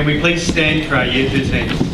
we please stand for our Year 13s?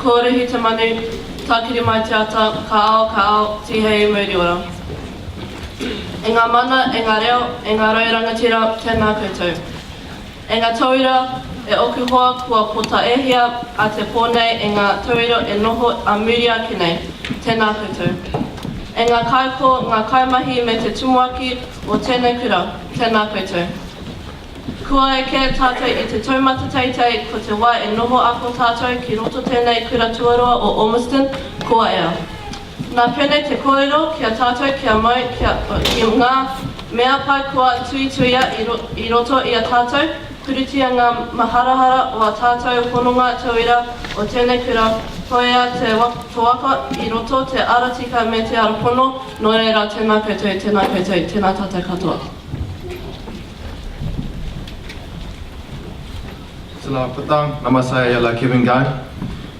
Kore hi te manu, takiri mai te ata, ka ao, tihei muri ora. E ngā mana, e ngā reo, e ngā raurangatira, tēnā koutou. E ngā tauira, e oku hoa kua pota ehia a te pōnei e ngā tauira e noho a muri ake nei, tēnā koutou. E ngā kaiko, ngā kaimahi me te tumuaki o tēnei kura, tēnā koutou. Kua e kē tātou i te taumata teitei ko te wai e noho ako tātou ki roto tēnei kura tuaroa o Ormiston, kua ea. Nā pēnei te kōrero kia tātou kia mai ki ngā Mea pai kua tuituia I roto I a tātou, kurutia ngā maharahara o a tātou hononga tauira o tēnei kura hoea te waka I roto te aratika me te arapono, no reira tēnā koutou, tēnā tātou katoa. Selamat petang, nama saya ialah Kevin Guy.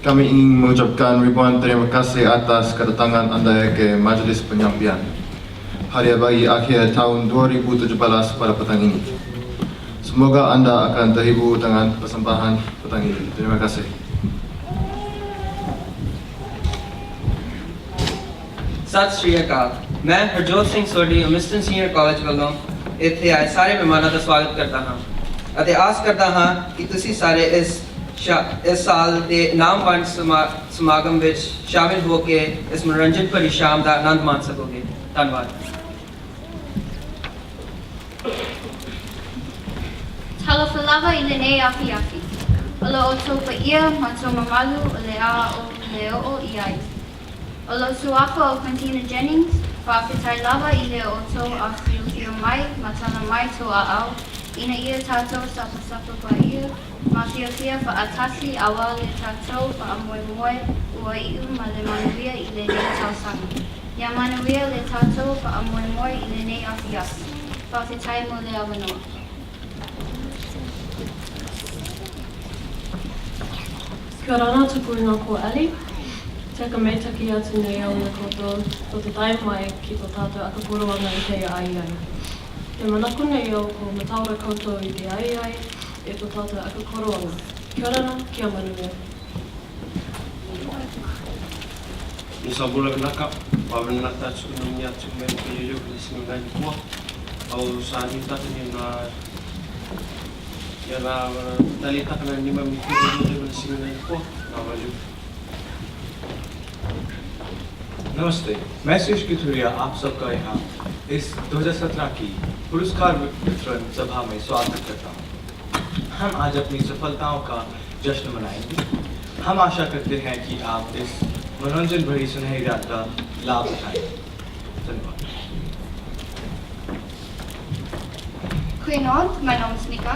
Kami ingin mengucapkan ribuan terima kasih atas kedatangan anda ke Majlis Penyampaian Hadiah bagi akhir tahun 2017 pada petang ini. Semoga anda akan terhibur dengan persembahan petang ini. Terima kasih. सत श्री अकाल मैं हरजोत सिंह सोडी Ormiston Senior College ਵੱਲੋਂ ਇੱਥੇ ਆਏ ਸਾਰੇ ਮਹਿਮਾਨਾਂ ਦਾ ਸਵਾਗਤ ਕਰਦਾ ਹਾਂ ਅਤੇ ਆਸ ਕਰਦਾ ਹਾਂ ਕਿ ਤੁਸੀਂ ਸਾਰੇ ਇਸ ਸਾਲ ਦੇ ਨਾਮ ਵੰਡ ਸਮਾਗਮ ਵਿੱਚ ਸ਼ਾਮਿਲ ਹੋ ਕੇ ਇਸ ਮਨੋਰੰਜਨ ਭਰੀ ਸ਼ਾਮ ਦਾ ਆਨੰਦ ਮਾਣ ਸਕੋਗੇ ਧੰਨਵਾਦ Talafalava I le nei afi afi. Olo o taupa ia, mato mamalu o le a o le o I ai. Olo suafa o Cantina Jennings, whawhitai lava I le o tau a whiuhio mai, matana mai to a au. Ina ia tātou sapa pa ia, mawhiawhia wha atasi awa le tātou wha amoe moe ua iu ma le manuia I le nei tausanga. Ia manuia le tātou wha amoe moe I le nei afi afi. Whawhitai mo le awanoa. Kia rana tuku ngā ko Ali. Te ka meitaki atu nei au na koto o te tae mai ki tō tātou akaporoanga I te ai ai. E manaku nei au ko mataura koutou I te ai ai e tō tātou akaporoanga. Kia rana, kia manuia. Nisa bula naka, wawen naka tsu nami atu me ki yo ki singa ngai kua. Au sa ni tata ni na ya la tali taka na ni mami ki yo ki singa ngai kua. Na waju. नमस्ते मैं श्री किथुरिया आप सबका यहाँ इस 2017 की पुरस्कार वितरण सभा में स्वागत करता हूँ। हम आज अपनी सफलताओं का जश्न मनाएंगे। हम आशा करते हैं कि आप इस मनोरंजन भरी सुनहरी रात का लाभ उठाएं। धन्यवाद। Goeienaand, mijn naam is Nika.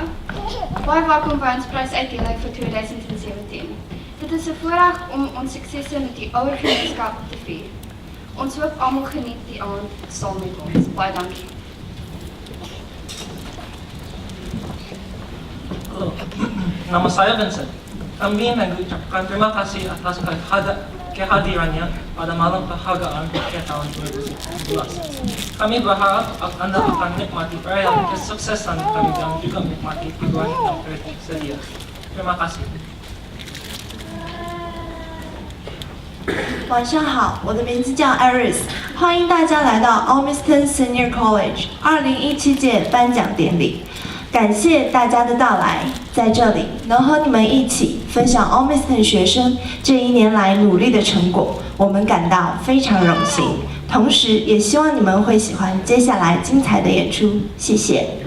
Baie welkom by ons prysuitdeling vir 2017. Dit is 'n voorreg om ons suksesse met die ouer gemeenskap te vier. Ons hoop almal geniet die aand saam met ons. Baie dankie. Halo, nama saya Vincent. Kami mengucapkan terima kasih atas kehadirannya pada malam kehargaan akhir tahun 2017. Kami berharap Anda akan menikmati perayaan kesuksesan kami dan juga menikmati hiburan yang tersedia. Terima kasih. 晚上好，我的名字叫 Iris， 欢迎大家来到 Ormiston Senior College 2017届颁奖典礼。感谢大家的到来，在这里能和你们一起分享 Ormiston 学生这一年来努力的成果，我们感到非常荣幸。同时，也希望你们会喜欢接下来精彩的演出。谢谢。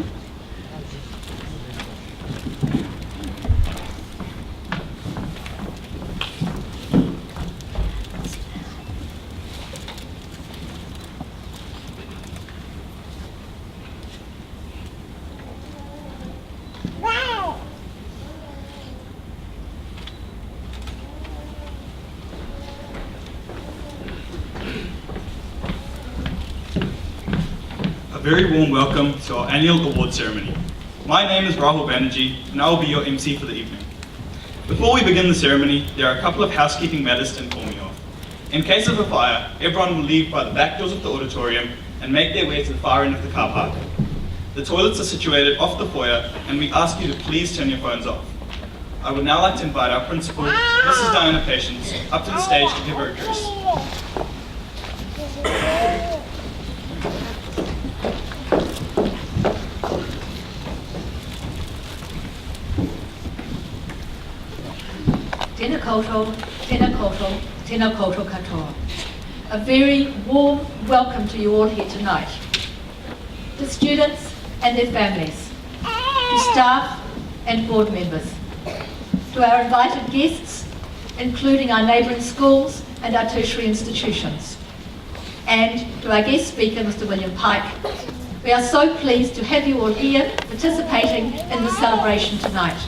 A very warm welcome to our annual award ceremony. My name is Rahul Banerjee and I will be your MC for the evening. Before we begin the ceremony, there are a couple of housekeeping matters to inform you of. In case of a fire, everyone will leave by the back doors of the auditorium and make their way to the far end of the car park. The toilets are situated off the foyer and we ask you to please turn your phones off. I would now like to invite our principal, Mrs. Diana Patience, up to the stage to give her address. Tēnā koutou katoa. A very warm welcome to you all here tonight. The students and their families, to staff and board members, to our invited guests, including our neighbouring schools and our tertiary institutions, and to our guest speaker, Mr. William Pike, We are so pleased to have you all here participating in the celebration tonight.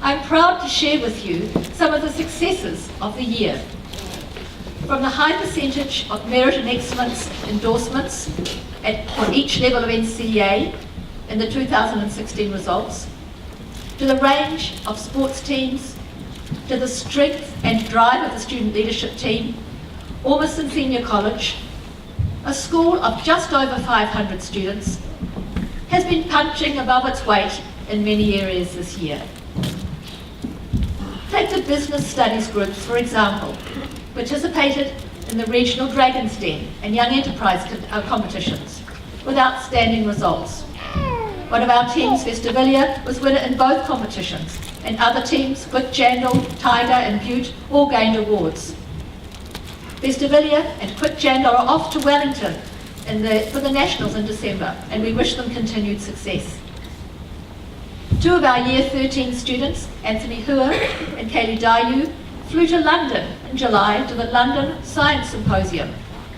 I'm proud to share with you some of the successes of the year. From the high percentage of merit and excellence endorsements on each level of NCEA in the 2016 results, to the range of sports teams, to the strength and drive of the student leadership team, Ormiston Senior College, a school of just over 500 students, has been punching above its weight in many areas this year. Take the business studies groups, for example, participated in the regional Dragon's Den and Young Enterprise competitions with outstanding results. One of our teams, Festivilia, was winner in both competitions, and other teams, Quick Jandal, Tiger and Butte, all gained awards. Festivilia and Quick Jandal are off to Wellington for the Nationals in December, and we wish them continued success. Two of our Year 13 students, Anthony Hua and Kaylee Dayu, flew to London in July to the London Science Symposium,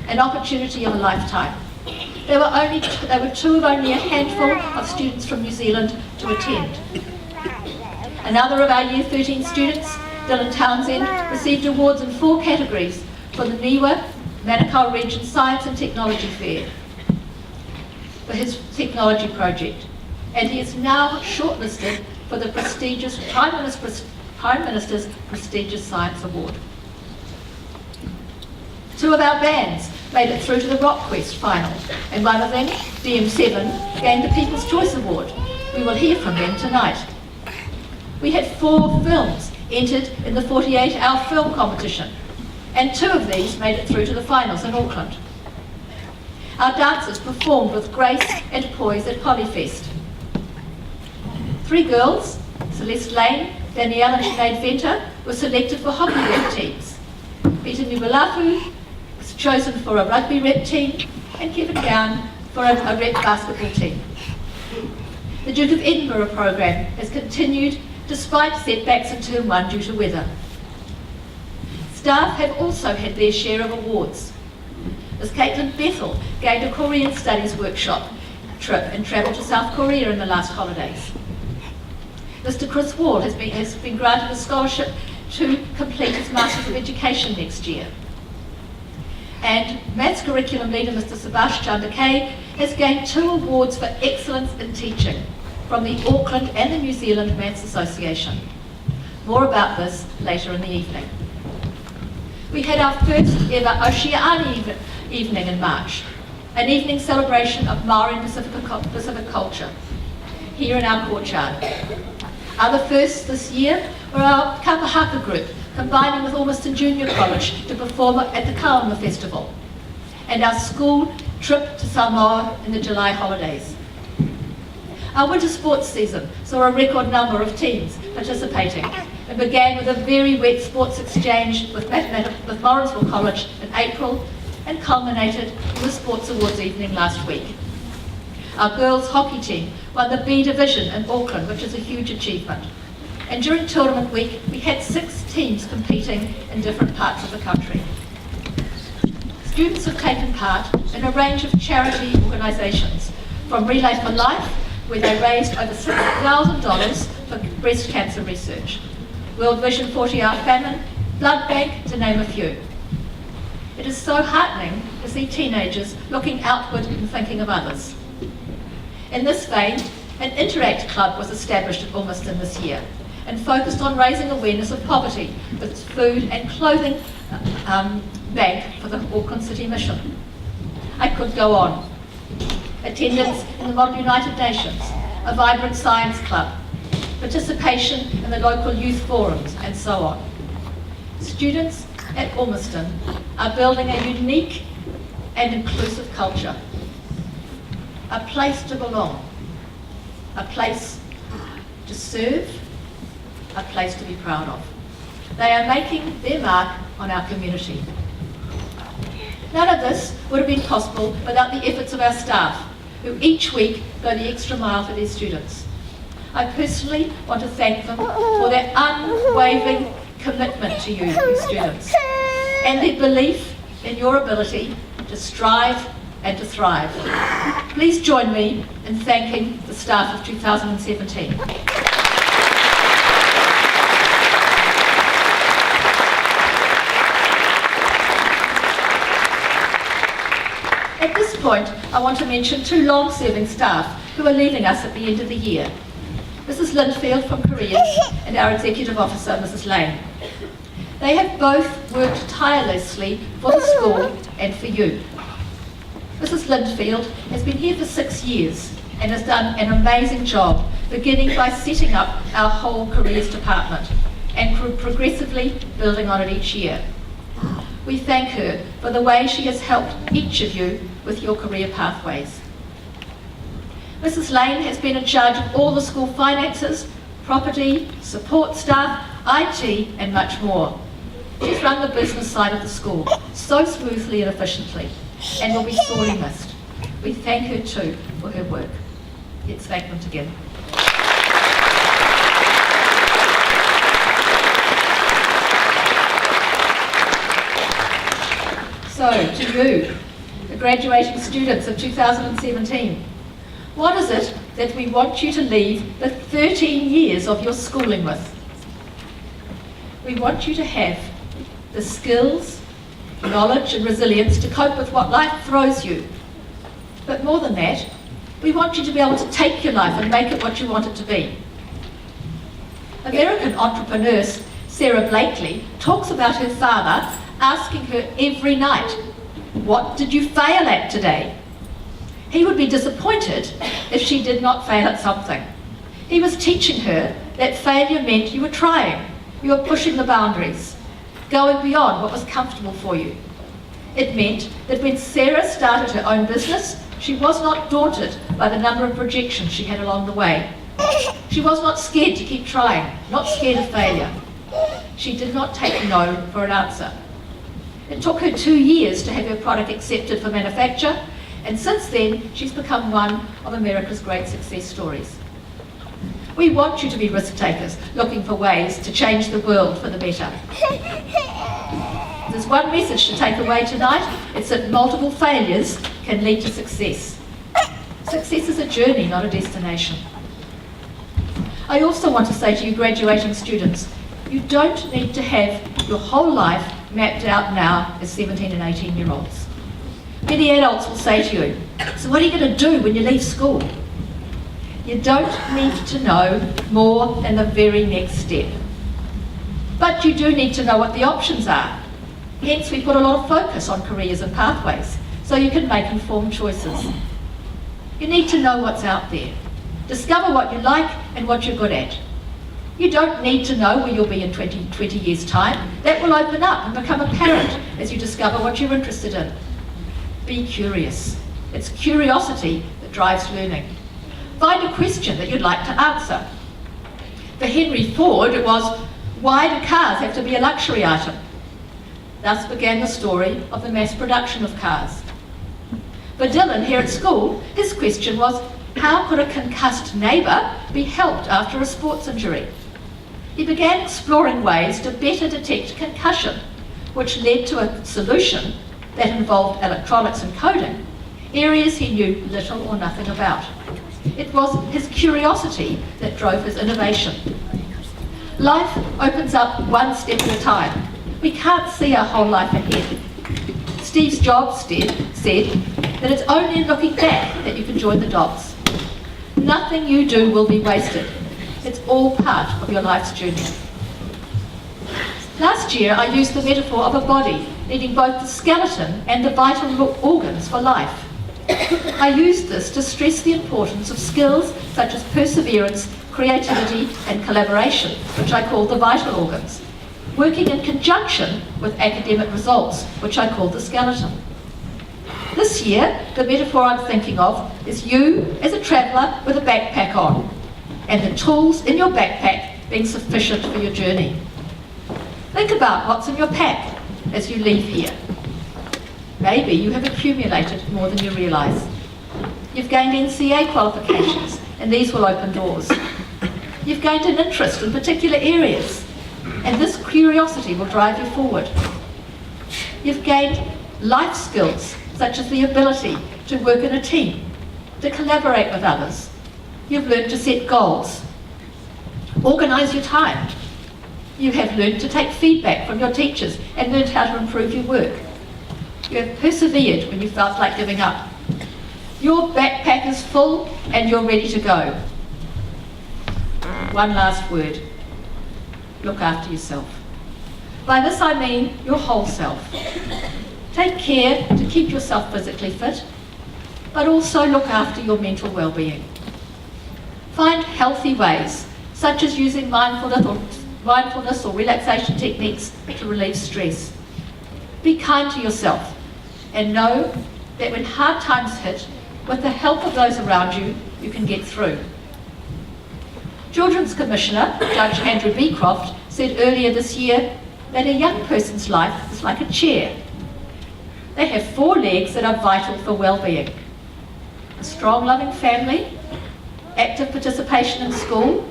an opportunity of a lifetime. There were two of only a handful of students from New Zealand to attend. Another of our Year 13 students, Dylan Townsend, received awards in 4 categories for the NIWA Manukau Region Science and Technology Fair for his technology project, and he is now shortlisted for the prestigious Prime Minister's prestigious Science Award. Two of our bands made it through to the Rock Quest final, and one of them, DM7, gained the People's Choice Award. We will hear from them tonight. We had 4 films entered in the 48-hour film competition, and 2 of these made it through to the finals in Auckland. Our dancers performed with grace and poise at Polyfest. 3 girls, Celeste Lane, Danielle and Sinead Venter, were selected for hockey rep teams. Peter Nubalafu was chosen for a rugby rep team, and Kevin Gown for a rep basketball team. The Duke of Edinburgh program has continued despite setbacks in Term 1 due to weather. Staff have also had their share of awards. Ms. Caitlin Bethel gained a Korean Studies workshop trip and travelled to South Korea in the last holidays. Mr. Chris Wall has been granted a scholarship to complete his Masters of Education next year. And Maths Curriculum Leader Mr. Subhash Chandra K has gained 2 awards for excellence in teaching from the Auckland and the New Zealand Maths Association. More about this later in the evening. We had our first ever Oceania evening in March, an evening celebration of Maori and Pacific culture here in our courtyard. Other firsts this year were our Kapahaka group, combining with Ormiston Junior College to perform at the Kaoma Festival, and our school trip to Samoa in the July holidays. Our winter sports season saw a record number of teams participating and began with a very wet sports exchange with Morrinsville College in April and culminated with the Sports Awards evening last week. Our girls hockey team won the B Division in Auckland, which is a huge achievement. And during tournament week, we had 6 teams competing in different parts of the country. Students have taken part in a range of charity organisations, from Relay for Life, where they raised over $6,000 for breast cancer research, World Vision 40-Hour Famine, Blood Bank, to name a few. It is so heartening to see teenagers looking outward and thinking of others. In this vein, an Interact Club was established at Ormiston this year and focused on raising awareness of poverty with its food and clothing bank for the Auckland City Mission. I could go on. Attendance in the Model United Nations, a vibrant science club, participation in the local youth forums, and so on. Students at Ormiston are building a unique and inclusive culture, a place to belong, a place to serve, a place to be proud of. They are making their mark on our community. None of this would have been possible without the efforts of our staff, who each week go the extra mile for their students. I personally want to thank them for their unwavering commitment to you students, and their belief in your ability to strive, and to thrive. Please join me in thanking the staff of 2017. At this point, I want to mention two long-serving staff who are leaving us at the end of the year. Mrs. Lindfield from Careers and our Executive Officer, Mrs. Lane. They have both worked tirelessly for the school and for you. Mrs. Lindfield has been here for 6 years and has done an amazing job, beginning by setting up our whole careers department and progressively building on it each year. We thank her for the way she has helped each of you with your career pathways. Mrs. Lane has been in charge of all the school finances, property, support staff, IT and much more. She's run the business side of the school so smoothly and efficiently and will be sorely missed. We thank her too for her work. Let's thank them together. So, to you, the graduating students of 2017, what is it that we want you to leave the 13 years of your schooling with? We want you to have the skills, knowledge and resilience to cope with what life throws you. But more than that, we want you to be able to take your life and make it what you want it to be. American entrepreneur Sarah Blakely talks about her father asking her every night, "What did you fail at today?" He would be disappointed if she did not fail at something. He was teaching her that failure meant you were trying, you were pushing the boundaries, going beyond what was comfortable for you. It meant that when Sarah started her own business, she was not daunted by the number of rejections she had along the way. She was not scared to keep trying, not scared of failure. She did not take no for an answer. It took her 2 years to have her product accepted for manufacture, and since then, she's become one of America's great success stories. We want you to be risk takers, looking for ways to change the world for the better. There's one message to take away tonight. It's that multiple failures can lead to success. Success is a journey, not a destination. I also want to say to you graduating students, you don't need to have your whole life mapped out now as 17 and 18-year-olds. Many adults will say to you, "So what are you going to do when you leave school?" You don't need to know more than the very next step. But you do need to know what the options are. Hence, we put a lot of focus on careers and pathways, so you can make informed choices. You need to know what's out there. Discover what you like and what you're good at. You don't need to know where you'll be in 20 years' time. That will open up and become apparent as you discover what you're interested in. Be curious. It's curiosity that drives learning. Find a question that you'd like to answer. For Henry Ford, it was, why do cars have to be a luxury item? Thus began the story of the mass production of cars. For Dylan here at school, his question was, how could a concussed neighbour be helped after a sports injury? He began exploring ways to better detect concussion, which led to a solution that involved electronics and coding, areas he knew little or nothing about. It was his curiosity that drove his innovation. Life opens up one step at a time. We can't see our whole life ahead. Steve Jobs said that it's only in looking back that you can join the dots. Nothing you do will be wasted. It's all part of your life's journey. Last year, I used the metaphor of a body needing both the skeleton and the vital organs for life. I used this to stress the importance of skills such as perseverance, creativity and collaboration, which I call the vital organs, working in conjunction with academic results, which I call the skeleton. This year, the metaphor I'm thinking of is you as a traveller with a backpack on, and the tools in your backpack being sufficient for your journey. Think about what's in your pack as you leave here. Maybe you have accumulated more than you realise. You've gained NCA qualifications, and these will open doors. You've gained an interest in particular areas, and this curiosity will drive you forward. You've gained life skills such as the ability to work in a team, to collaborate with others. You've learned to set goals, organise your time. You have learned to take feedback from your teachers and learned how to improve your work. You have persevered when you felt like giving up. Your backpack is full and you're ready to go. One last word. Look after yourself. By this I mean your whole self. Take care to keep yourself physically fit, but also look after your mental well-being. Find healthy ways, such as using mindfulness or relaxation techniques to relieve stress. Be kind to yourself and know that when hard times hit, with the help of those around you, you can get through. Children's Commissioner, Judge Andrew Beecroft, said earlier this year that a young person's life is like a chair. They have 4 legs that are vital for well-being. A strong, loving family, active participation in school,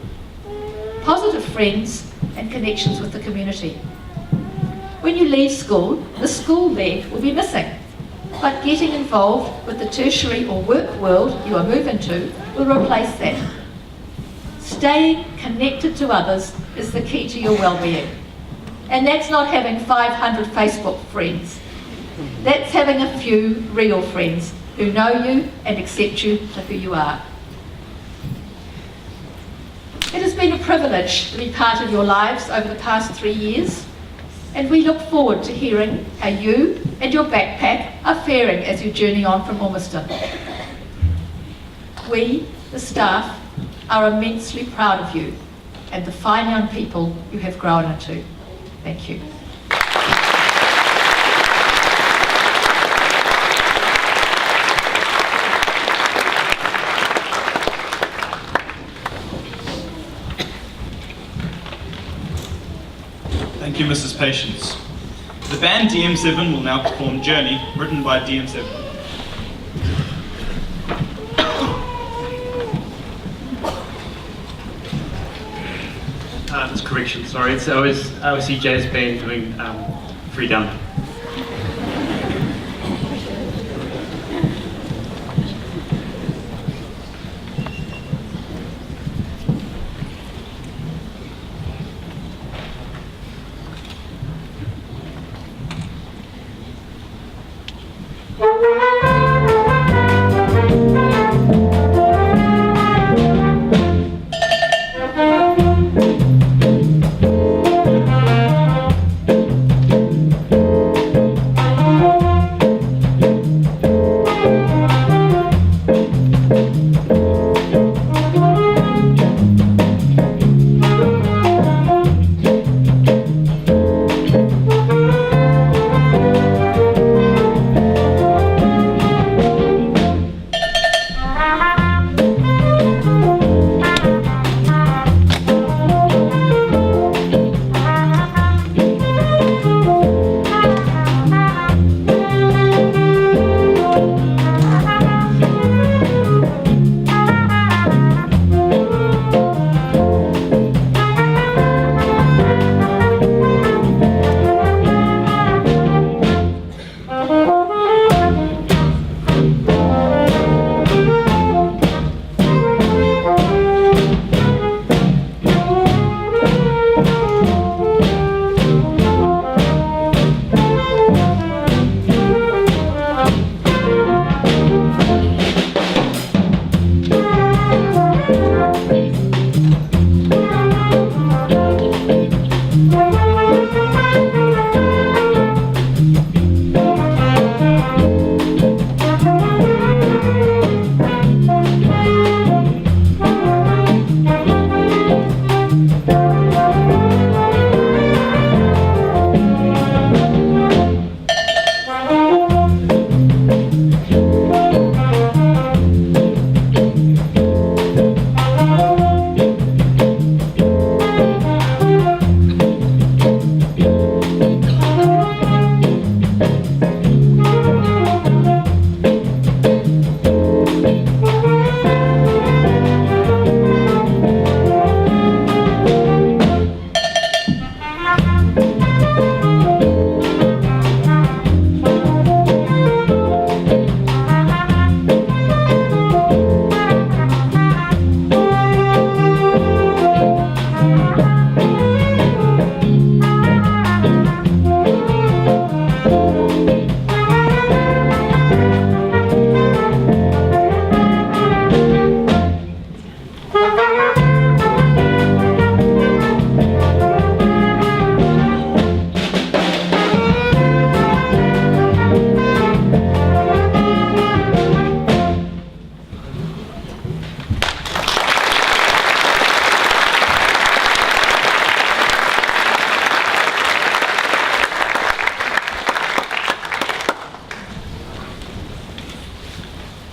positive friends, and connections with the community. When you leave school, the school leg will be missing, but getting involved with the tertiary or work world you are moving to will replace that. Staying connected to others is the key to your well-being. And that's not having 500 Facebook friends. That's having a few real friends who know you and accept you for who you are. It has been a privilege to be part of your lives over the past 3 years, and we look forward to hearing how you and your backpack are faring as you journey on from Ormiston. We, the staff, are immensely proud of you and the fine young people you have grown into. Thank you. Thank you, Mrs. Patience. The band DM7 will now perform Journey, written by DM7. That's correction, sorry. It's OSC Jazz Band doing Free Down.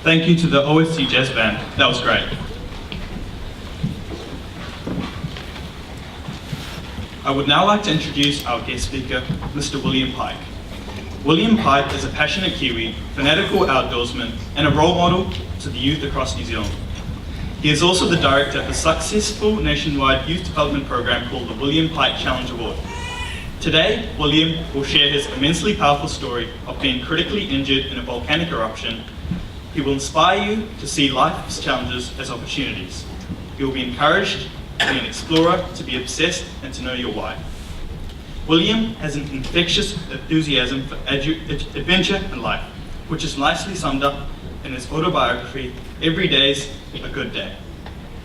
thank you to the OSC Jazz Band. That was great. I would now like to introduce our guest speaker, Mr. William Pike. William Pike is a passionate Kiwi, fanatical outdoorsman, and a role model to the youth across New Zealand. He is also the director of a successful nationwide youth development program called the William Pike Challenge Award. Today, William will share his immensely powerful story of being critically injured in a volcanic eruption. He will inspire you to see life's challenges as opportunities. He will be encouraged to be an explorer, to be obsessed, and to know your why. William has an infectious enthusiasm for adventure and life, which is nicely summed up in his autobiography, Every Day's a Good Day.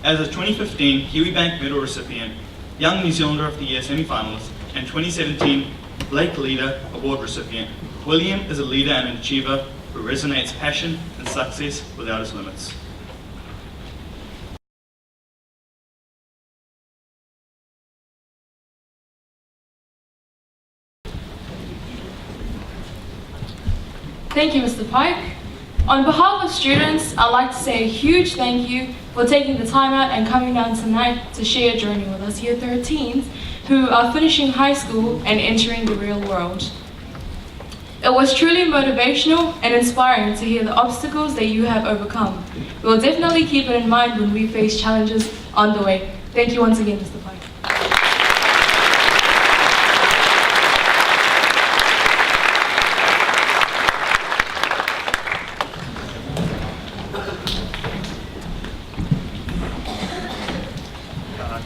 As a 2015 Kiwibank Medal recipient, Young New Zealander of the Year semi-finalist, and 2017 Blake Leader Award recipient, William is a leader and an achiever who resonates passion and success without his limits. Thank you, Mr. Pike. On behalf of students, I'd like to say a huge thank you for taking the time out and coming down tonight to share a journey with us Year 13s who are finishing high school and entering the real world. It was truly motivational and inspiring to hear the obstacles that you have overcome. We'll definitely keep it in mind when we face challenges on the way. Thank you once again, Mr. Pike.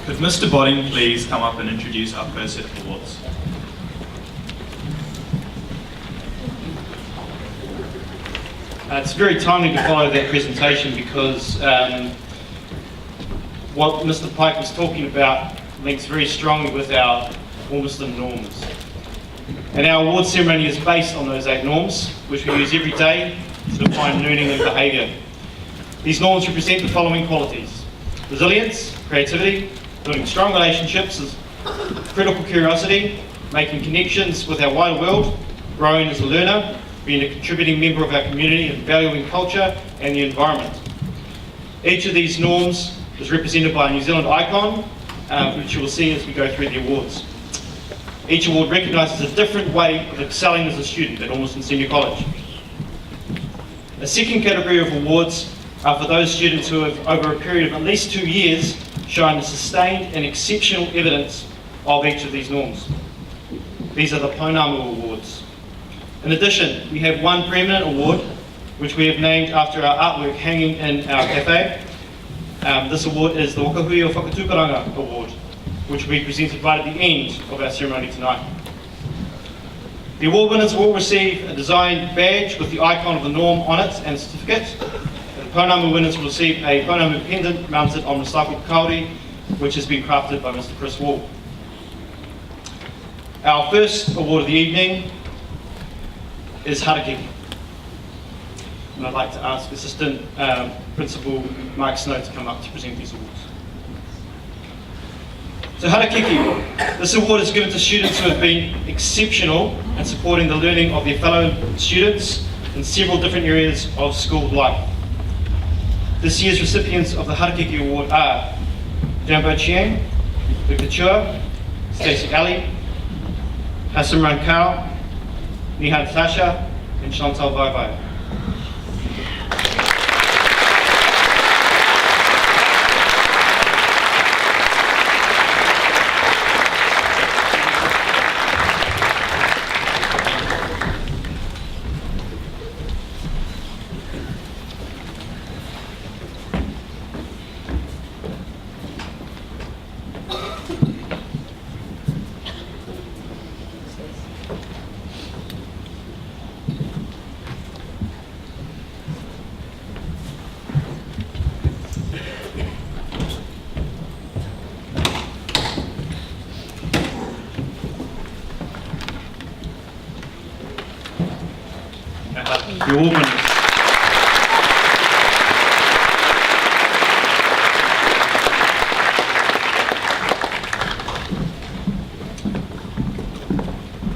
Could Mr. Bodding please come up and introduce our first set of awards? It's very timely to follow that presentation because what Mr. Pike was talking about links very strongly with our Ormiston norms. And our award ceremony is based on those 8 norms, which we use every day to define learning and behaviour. These norms represent the following qualities: resilience, creativity, building strong relationships, critical curiosity, making connections with our wider world, growing as a learner, being a contributing member of our community and valuing culture and the environment. Each of these norms is represented by a New Zealand icon, which you will see as we go through the awards. Each award recognises a different way of excelling as a student at Ormiston Senior College. A second category of awards are for those students who have, over a period of at least 2 years, shown sustained and exceptional evidence of each of these norms. These are the Phenom Awards. In addition, we have one Preeminent Award, which we have named after our artwork hanging in our cafe. This award is the Wakahui o Whakatukaranga Award, which will be presented right at the end of our ceremony tonight. The award winners will receive a designed badge with the icon of the norm on it and a certificate. The Phenom winners will receive a Phenom pendant mounted on recycled kauri, which has been crafted by Mr. Chris Wall. Our first award of the evening is Harakiki. And I'd like to ask Assistant Principal Mike Snow to come up to present these awards. So Harakiki, this award is given to students who have been exceptional in supporting the learning of their fellow students in several different areas of school life. This year's recipients of the Harakiki Award are Jambo Chiang, Victor Chua, Stacey Ali, Hasimran Kao, Nihan Tasha, and Chantal Vai. The award winners.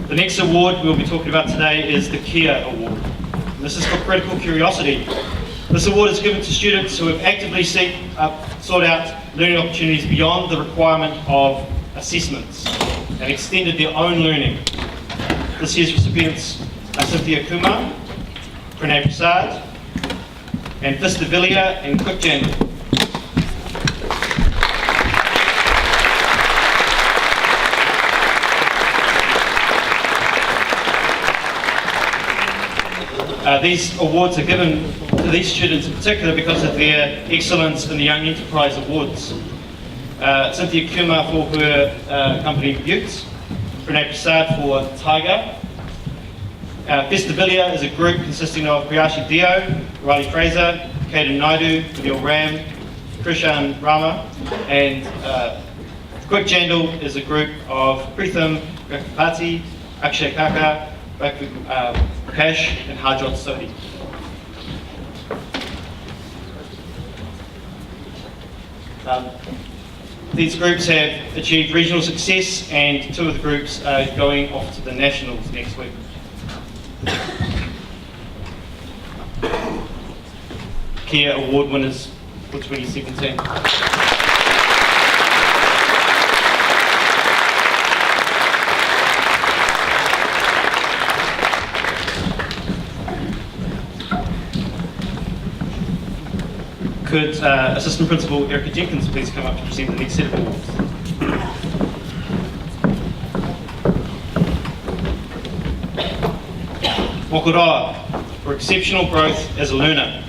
The next award we'll be talking about today is the Kia Award. And this is for critical curiosity. This award is given to students who have actively sought out learning opportunities beyond the requirement of assessments and extended their own learning. This year's recipients are Cynthia Kumar, Pranay Prasad, and Vista Villia and Quickjan. These awards are given to these students in particular because of their excellence in the Young Enterprise Awards. Cynthia Kumar for her company Buttes, Pranay Prasad for Tiger. Vista Villia is a group consisting of Priyashi Dio, Riley Fraser, Caden Naidu, Neil Ram, Krishan Rama, and Quick Jandal is a group of Preeminent, Rakapati, Akshay Kaka, Prakash, and Harjot Sodhi. These groups have achieved regional success, and 2 of the groups are going off to the nationals next week. Kia Award winners for 2017. Could Assistant Principal Erica Jenkins please come up to present the next set of awards? Mokoroa for exceptional growth as a learner.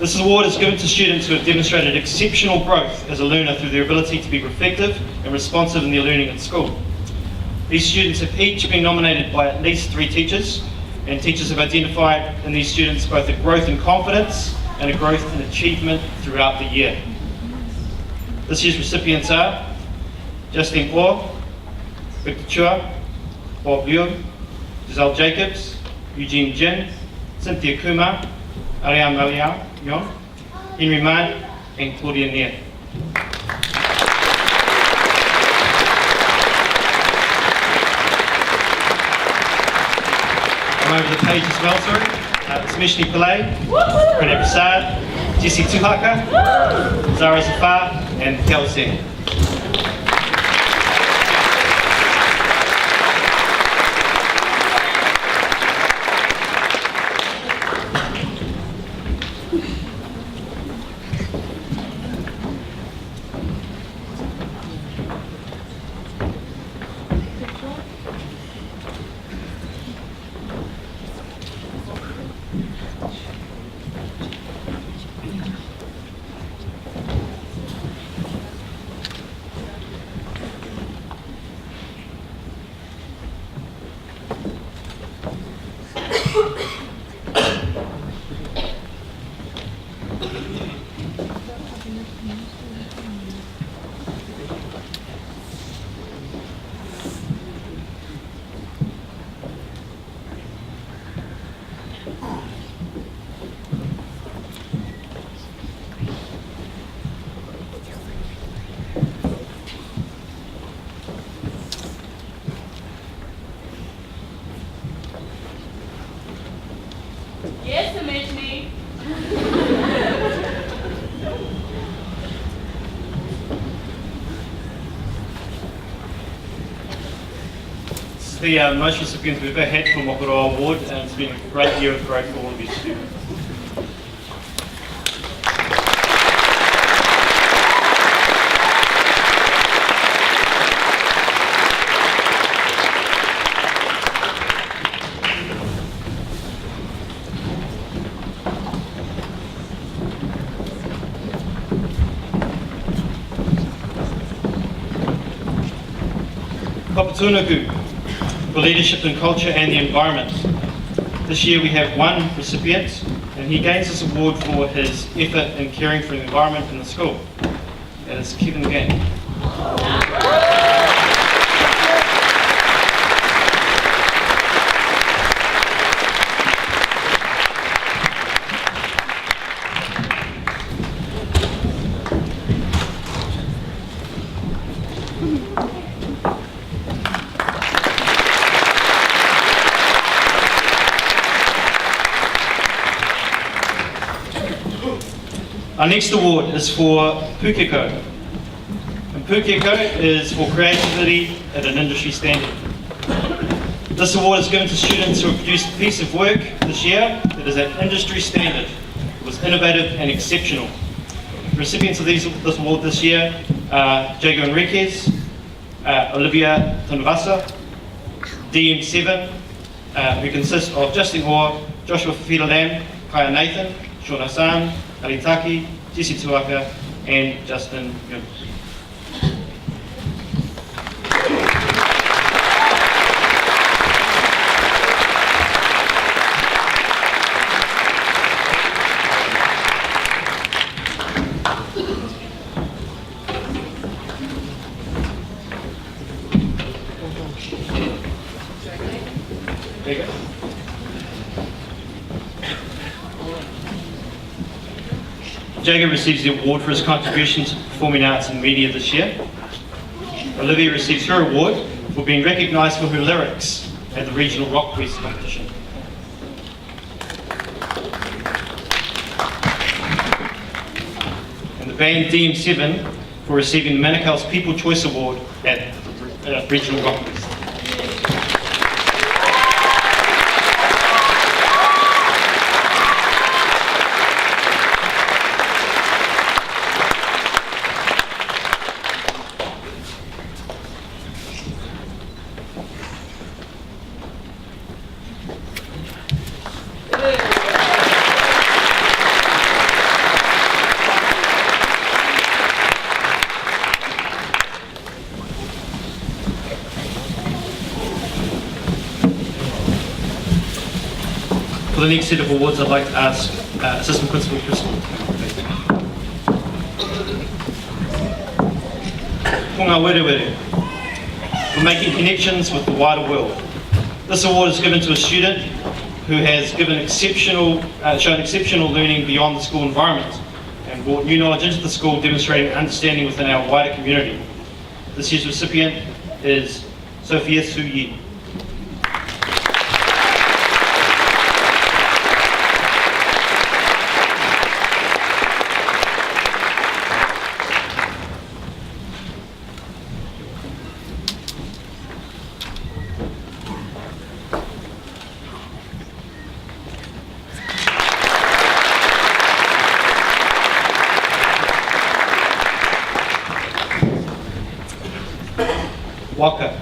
This award is given to students who have demonstrated exceptional growth as a learner through their ability to be reflective and responsive in their learning at school. These students have each been nominated by at least 3 teachers, and teachers have identified in these students both a growth in confidence and a growth in achievement throughout the year. This year's recipients are Justine Orr, Victor Chua, Bob Liu, Giselle Jacobs, Eugene Jin, Cynthia Kumar, Ariane Maliao, Henry Mann, and Claudia Neer. I'm over the page as well, sorry. Smishni Pillay, Pranay Prasad, Jesse Tuhaka, Zara Zafar, and Kel Singh. Yes, Smishni. This is the most recipients we've ever had for Mokoroa Award, and it's been a great year of growth for all of these students. Papatunuku for leadership in culture and the environment. This year we have 1 recipient, and he gains this award for his effort in caring for the environment in the school. That is Kevin Gang. Our next award is for Pukeko. And Pukeko is for creativity at an industry standard. This award is given to students who have produced a piece of work this year that is at industry standard. It was innovative and exceptional. The recipients of this award this year are Jago Enriquez, Olivia Tonvasa, DM7, who consist of Justin Hoare, Joshua Fafita Lam, Kaya Nathan, Sean Hassan, Aritaki, Jesse Tuaka, and Justin Young. Jago receives the award for his contributions to performing arts and media this year. Olivia receives her award for being recognised for her lyrics at the Regional Rock Quiz competition. And the band DM7 for receiving the Manukau's People Choice Award at the Regional Rock Quiz. For the next set of awards, I'd like to ask Assistant Principal Crystal. Punga Were Were, for making connections with the wider world. This award is given to a student who has shown exceptional learning beyond the school environment and brought new knowledge into the school, demonstrating understanding within our wider community. This year's recipient is Sophia Su Yi. Waka,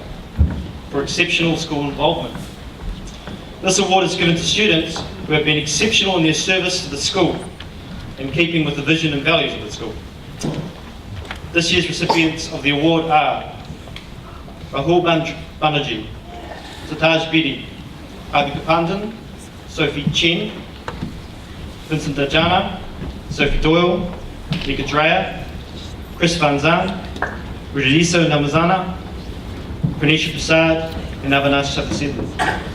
for exceptional school involvement. This award is given to students who have been exceptional in their service to the school, in keeping with the vision and values of the school. This year's recipients of the award are Rahul Banerjee, Sataj Bedi, Abhika Pandan, Sophie Chen, Vincent Dajana, Sophie Doyle, Nika Dreyer, Chris Van Zan, Rudiliso Namazana, Pranisha Prasad, and Avinash Sapasidlu.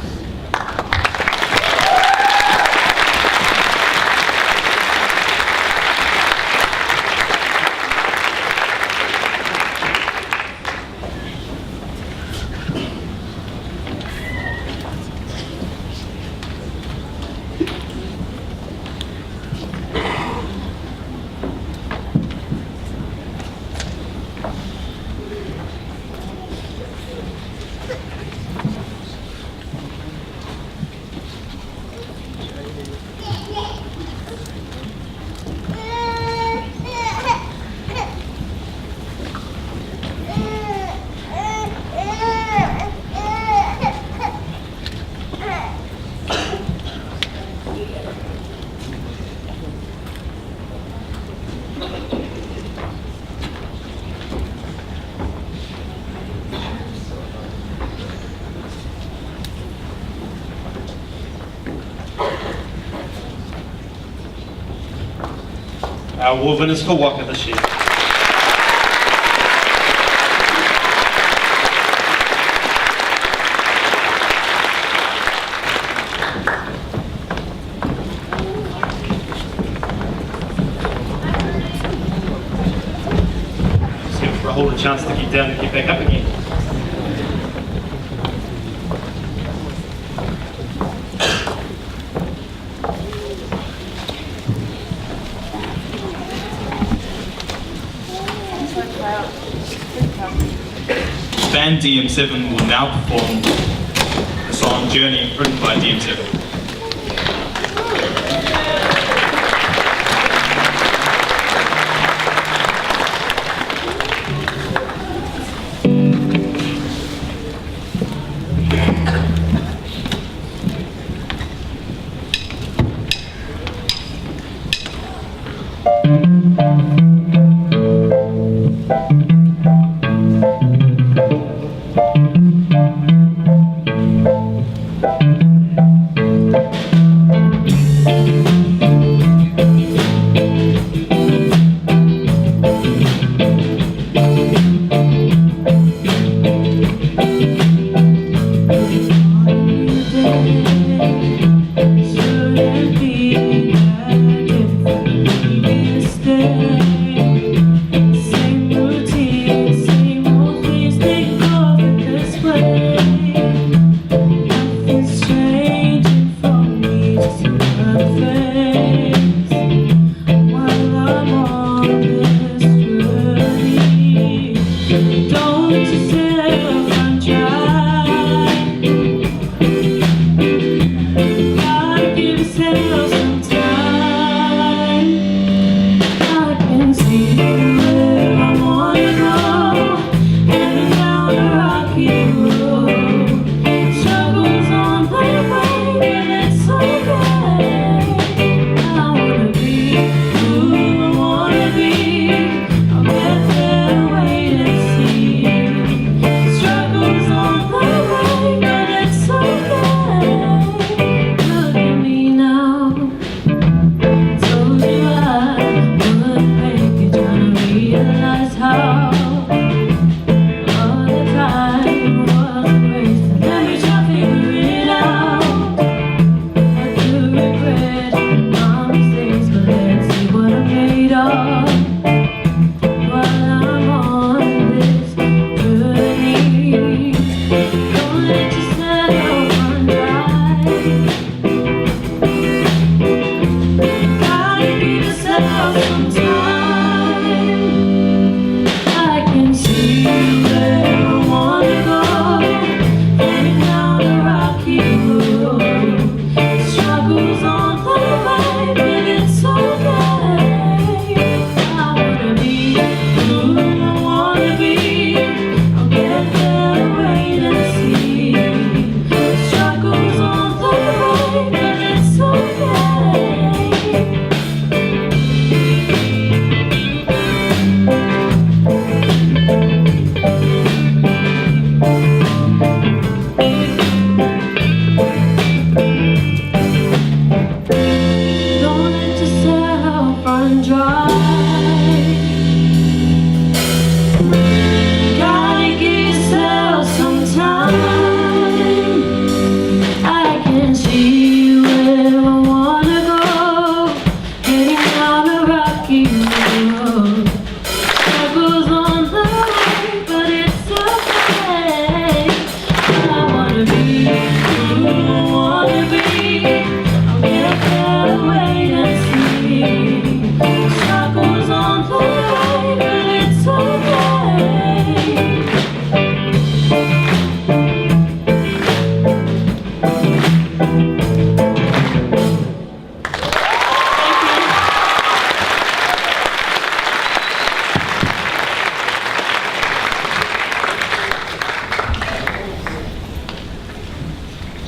Our award winners for Waka this year. See if Rahul a chance to get down and get back up again. DM7 will now perform the song Journey, written by DM7.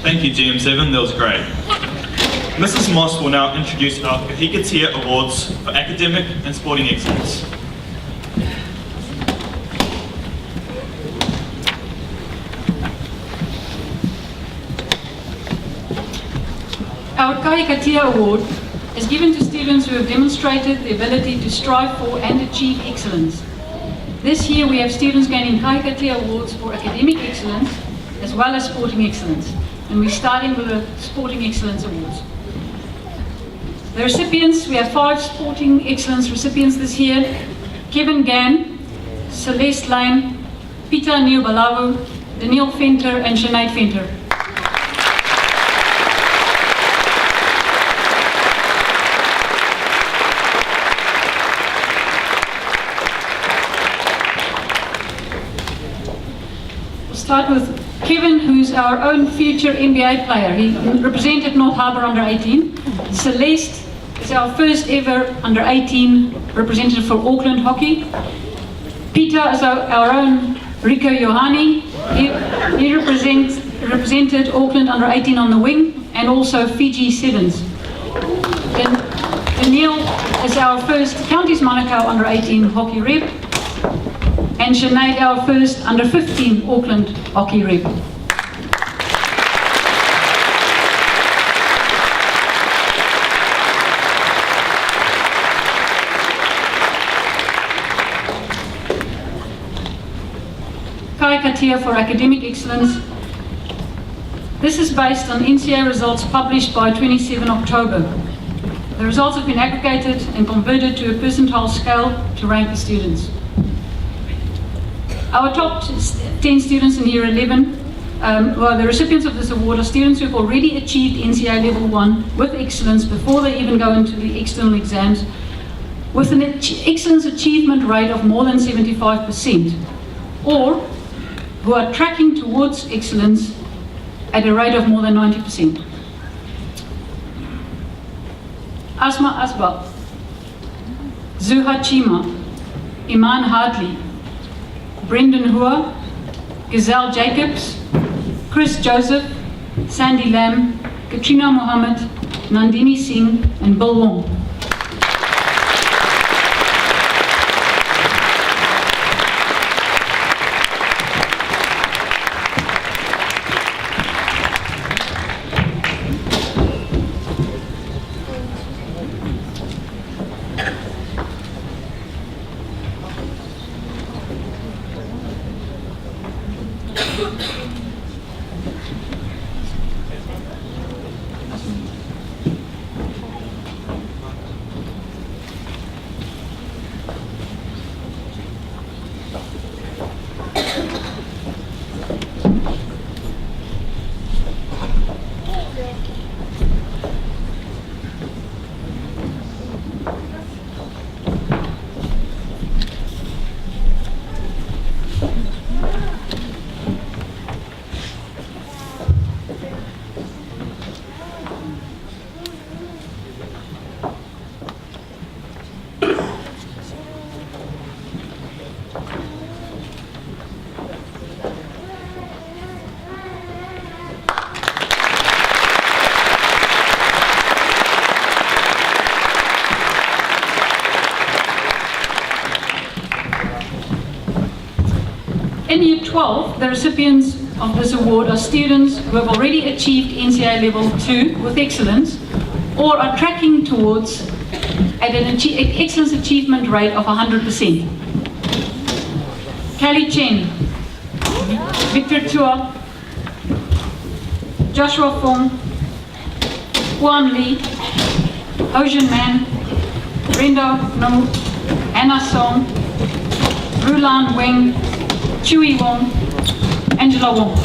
Thank you, GM7, that was great. Mrs. Moss will now introduce our Kahikatea Awards for Academic and Sporting Excellence. Our Kahikatea Award is given to students who have demonstrated the ability to strive for and achieve excellence. This year we have students gaining Kahikatea Awards for academic excellence as well as sporting excellence. And we're starting with the Sporting Excellence Awards. The recipients, we have 5 Sporting Excellence recipients this year: Kevin Gann, Celeste Lane, Peter Niubalawu, Daniel Venter and Sinead Venter. start with Kevin, who's our own future NBA player. He represented North Harbour under 18. Celeste is our first ever under 18 representative for Auckland Hockey. Peter is our own Rico Johanni. He represented Auckland under 18 on the wing, and also Fiji Sevens. Danielle is our first Counties Manukau under 18 hockey rep, and Sinead our first under 15 Auckland hockey rep. Kai Katia for academic excellence. This is based on NCA results published by 27 October. The results have been aggregated and converted to a percentile scale to rank the students. Our top 10 students in year 11, the recipients of this award are students who have already achieved NCA level 1 with excellence before they even go into the external exams, with an excellence achievement rate of more than 75%, or who are tracking towards excellence at a rate of more than 90%. Asma Asbal, Zuha Chima, Iman Hartley, Brendan Hua, Gazelle Jacobs, Chris Joseph, Sandy Lam, Katrina Mohammed, Nandini Singh, and Bill Wong. In Year 12, the recipients of this award are students who have already achieved NCA Level 2 with excellence, or are tracking towards at an excellence achievement rate of 100%. Kelly Chen, Victor Tua, Joshua Fong, Juan Lee, Hojin Man, Brenda Nung, Anna Song, Rulan Weng, Chui Wong, Angela Wong.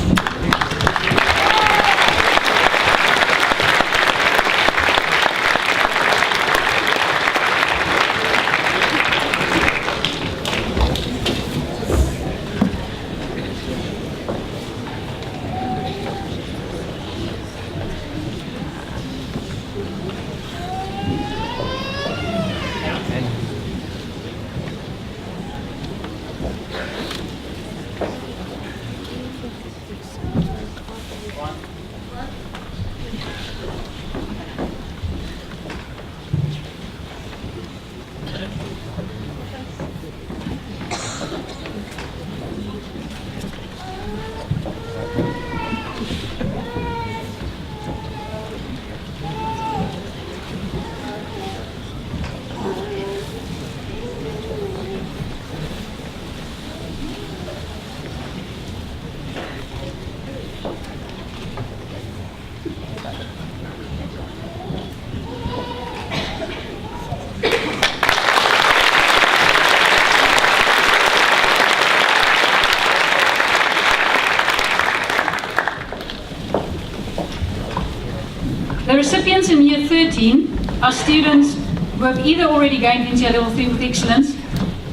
The recipients in Year 13 are students who have either already gained NCA Level 3 with excellence,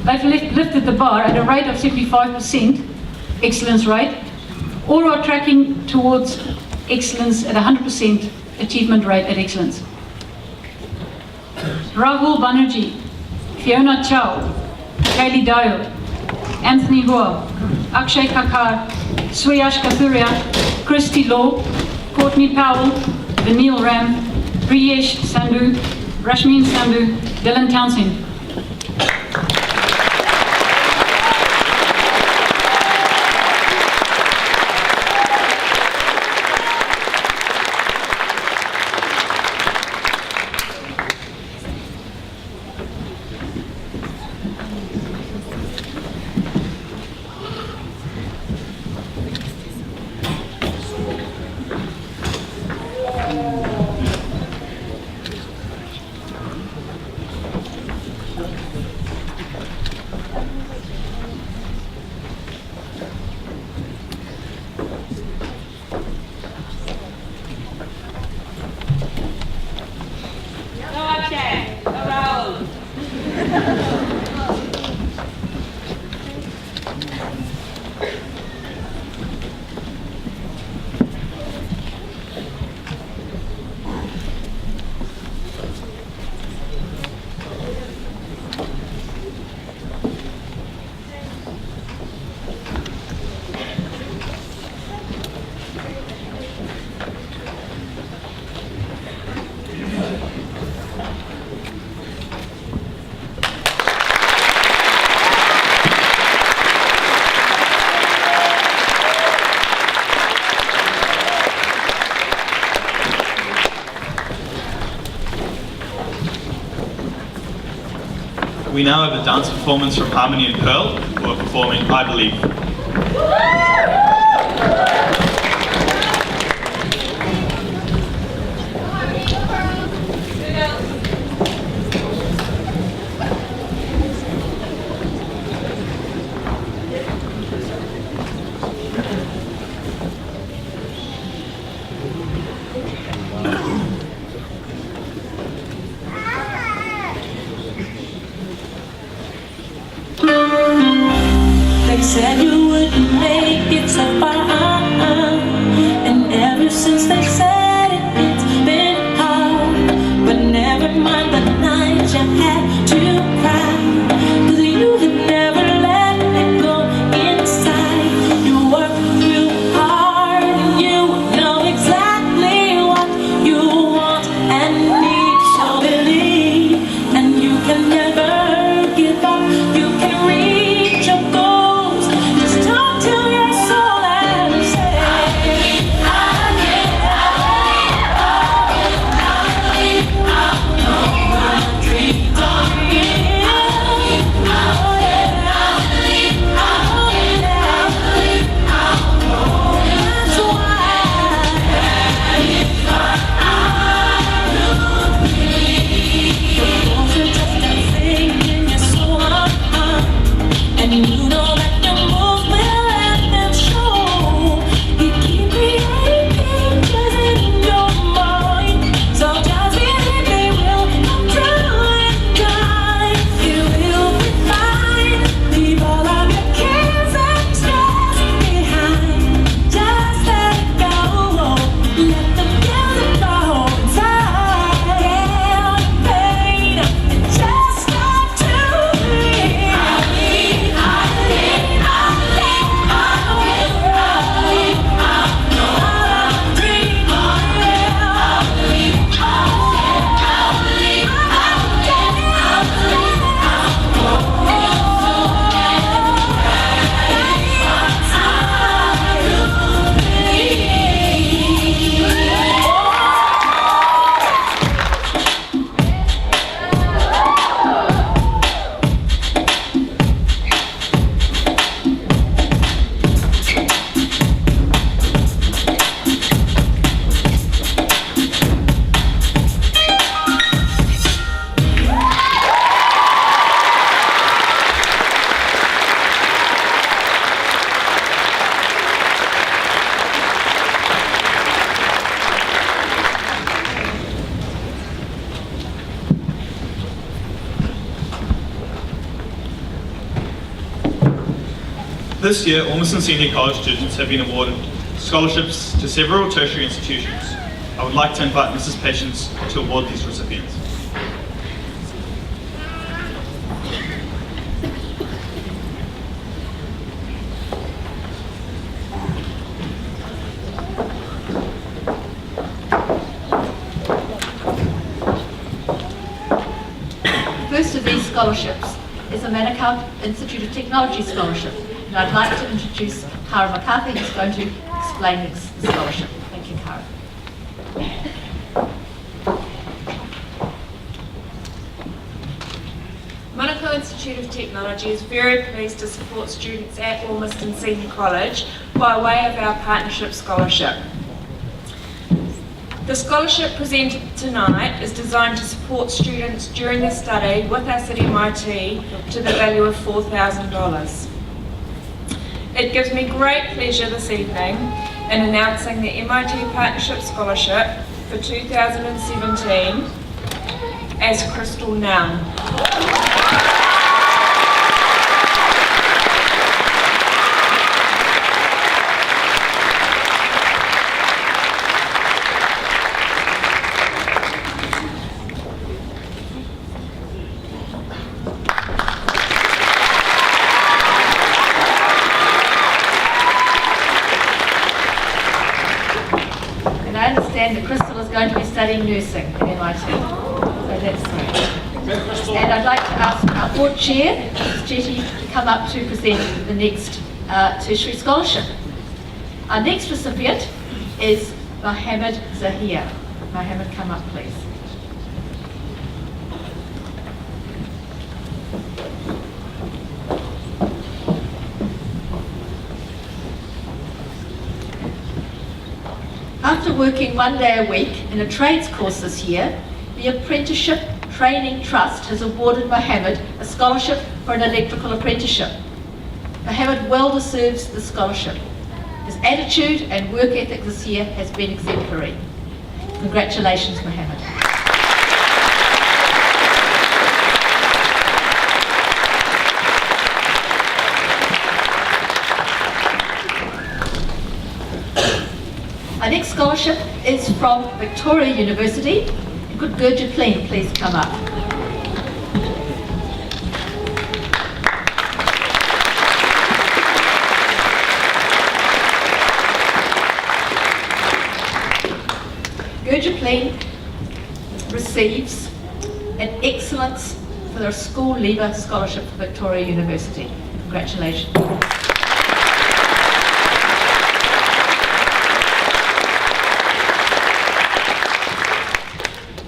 they've lifted the bar at a rate of 75% excellence rate, All are tracking towards excellence at 100% achievement rate at excellence. Rahul Banerjee, Fiona Chow, Kaylee Dale, Anthony Hua, Akshay Kakar, Swayash Kathuria, Christy Law, Courtney Powell, Vanil Ram, Priyesh Sandhu, Rashmin Sandhu, Dylan Townsend. We now have a dance performance from Harmony and Pearl, who are performing I Believe. They said you wouldn't make it so far, and ever since they said it, it's been hard. But never mind the night you had to cry, 'cause you had never let it go inside. You worked real hard, and you know exactly what you want and need. So believe, and you can never give up. You can reach your goals. Just talk to your soul and say, I believe, I believe, I know my dreams are real. That's why your goals are just a thing in your soul. And you know that your moves will let them show. You keep creating pictures in your mind, so just believe they will come true in time. You will be fine. Leave all of your cares and stress behind. Just let it go. Let the music flow inside. Feel the pain and just start to breathe. I believe, I believe, I believe, I believe, I know my dreams are real. I believe, I believe, I This year, Ormiston Senior College students have been awarded scholarships to several tertiary institutions. I would like to invite Mrs. Patience to award these recipients. First of these scholarships is the Manukau Institute of Technology Scholarship. And I'd like to introduce Kara McCarthy, who's going to explain this scholarship. Thank you, Kara. Manukau Institute of Technology is very pleased to support students at Ormiston Senior College by way of our Partnership Scholarship. The scholarship presented tonight is designed to support students during their study with us at MIT to the value of $4,000. It gives me great pleasure this evening in announcing the MIT Partnership Scholarship for 2017 as Crystal Noun. I understand that Crystal is going to be studying nursing at MIT, so that's great. And I'd like to ask our board chair, Mrs. Jetty, to come up to present the next tertiary scholarship. Our next recipient is Mohammed Zahir. Mohammed, come up please. After working 1 day a week in a trades course this year, the Apprenticeship Training Trust has awarded Mohammed a scholarship for an electrical apprenticeship. Mohammed well deserves the scholarship. His attitude and work ethic this year has been exemplary. Congratulations, Mohammed. Our next scholarship is from Victoria University. Could Gurjit please come up? Gurjit receives an Excellence for their School Leaver Scholarship from Victoria University. Congratulations.